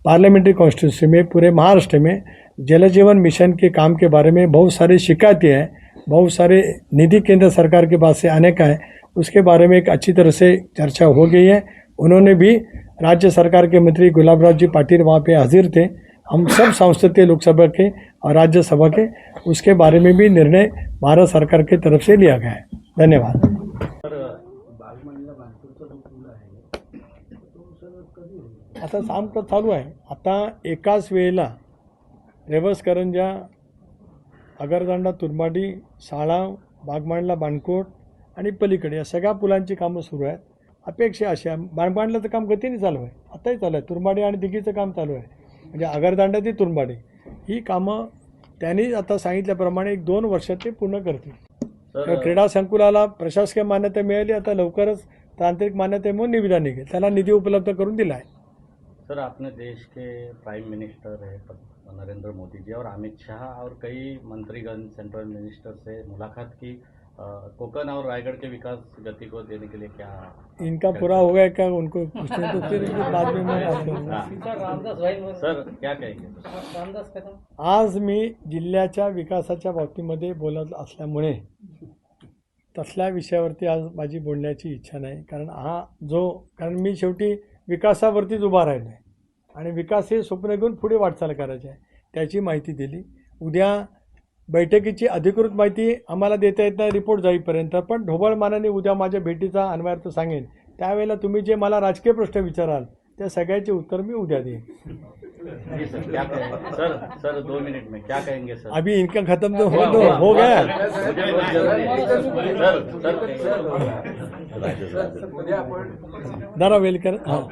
पार्लियामेंट्री कॉन्स्टिट्यूंसी में पूरे महाराष्ट्र में जल जीवन मिशन के काम के बारे में बहुत सारी शिकायतें हैं, बहुत सारे निधि केंद्र सरकार के पास से आने का है. उसके बारे में एक अच्छी तरह से चर्चा हो गई है. उन्होंने भी राज्य सरकार के मंत्री गुलाबराव जी पाटिल वहाँ पे हाजिर थे. हम सब सांसद थे लोकसभा के और राज्यसभा के, उसके बारे में भी निर्णय भारत सरकार की तरफ से लिया गया है. धन्यवाद. आता काम चालू आहे. आता एकाच वेळेला रेवस करंजा, अगरदांडा तुरमाडी, साळाव, बागमांडला बाणकोट आणि पलीकडे या सगळ्या पुलांची कामं सुरू आहेत. अपेक्षा अशी आहे, बाणमांडलाचं काम गतीने चालू आहे, आताही चालू आहे. तुरमाडी आणि दिघीचं काम चालू आहे, म्हणजे अगरदांडा ती तुरमाडी ही कामं त्यांनी आता सांगितल्याप्रमाणे 1-2 वर्षात ते पूर्ण करतील. क्रीडा संकुलाला प्रशासकीय मान्यता मिळाली, आता लवकरच तांत्रिक मान्यता म्हणून निविदा निघेल, त्याला निधी उपलब्ध करून दिला आहे. सर, आपने देश के प्राइम मिनिस्टर है नरेंद्र मोदी जी और अमित शाह और कई मंत्रीगण, सेंट्रल मिनिस्टर से मुलाकात की. कोकण और रायगढ़ के विकास गति को देने के लिए क्या इनका पूरा हो गया क्या, उनको पूछने तो फिर बाद में मैं बात करूँगा. रामदास भाई सर क्या कहेंगे? रामदास कदम. आज मी जिल्ह्याच्या विकासाच्या बाबतीमध्ये बोलत असल्यामुळे तसल्या विषयावरती आज माझी बोलण्याची इच्छा नाही. कारण मी शेवटी विकासावरतीच उभा राहिलो आहे आणि विकास हे स्वप्न घेऊन पुढे वाटचाल करायची आहे, त्याची माहिती दिली. उद्या बैठकीची अधिकृत माहिती आम्हाला देता येत नाही रिपोर्ट जाईपर्यंत, पण ढोबळ मानाने उद्या माझ्या भेटीचा अन्वयार्थ सांगेन. त्यावेळेला तुम्ही जे मला राजकीय प्रश्न विचाराल त्या सगळ्याचे उत्तर मी उद्या देईन. जी सर, क्या कहेंगे? सर 2 मिनट में क्या कहेंगे सर? अभी इनका खत्म तो हो गया. मुझे बहुत जरूरी है. सर जरा वेल कर. हां.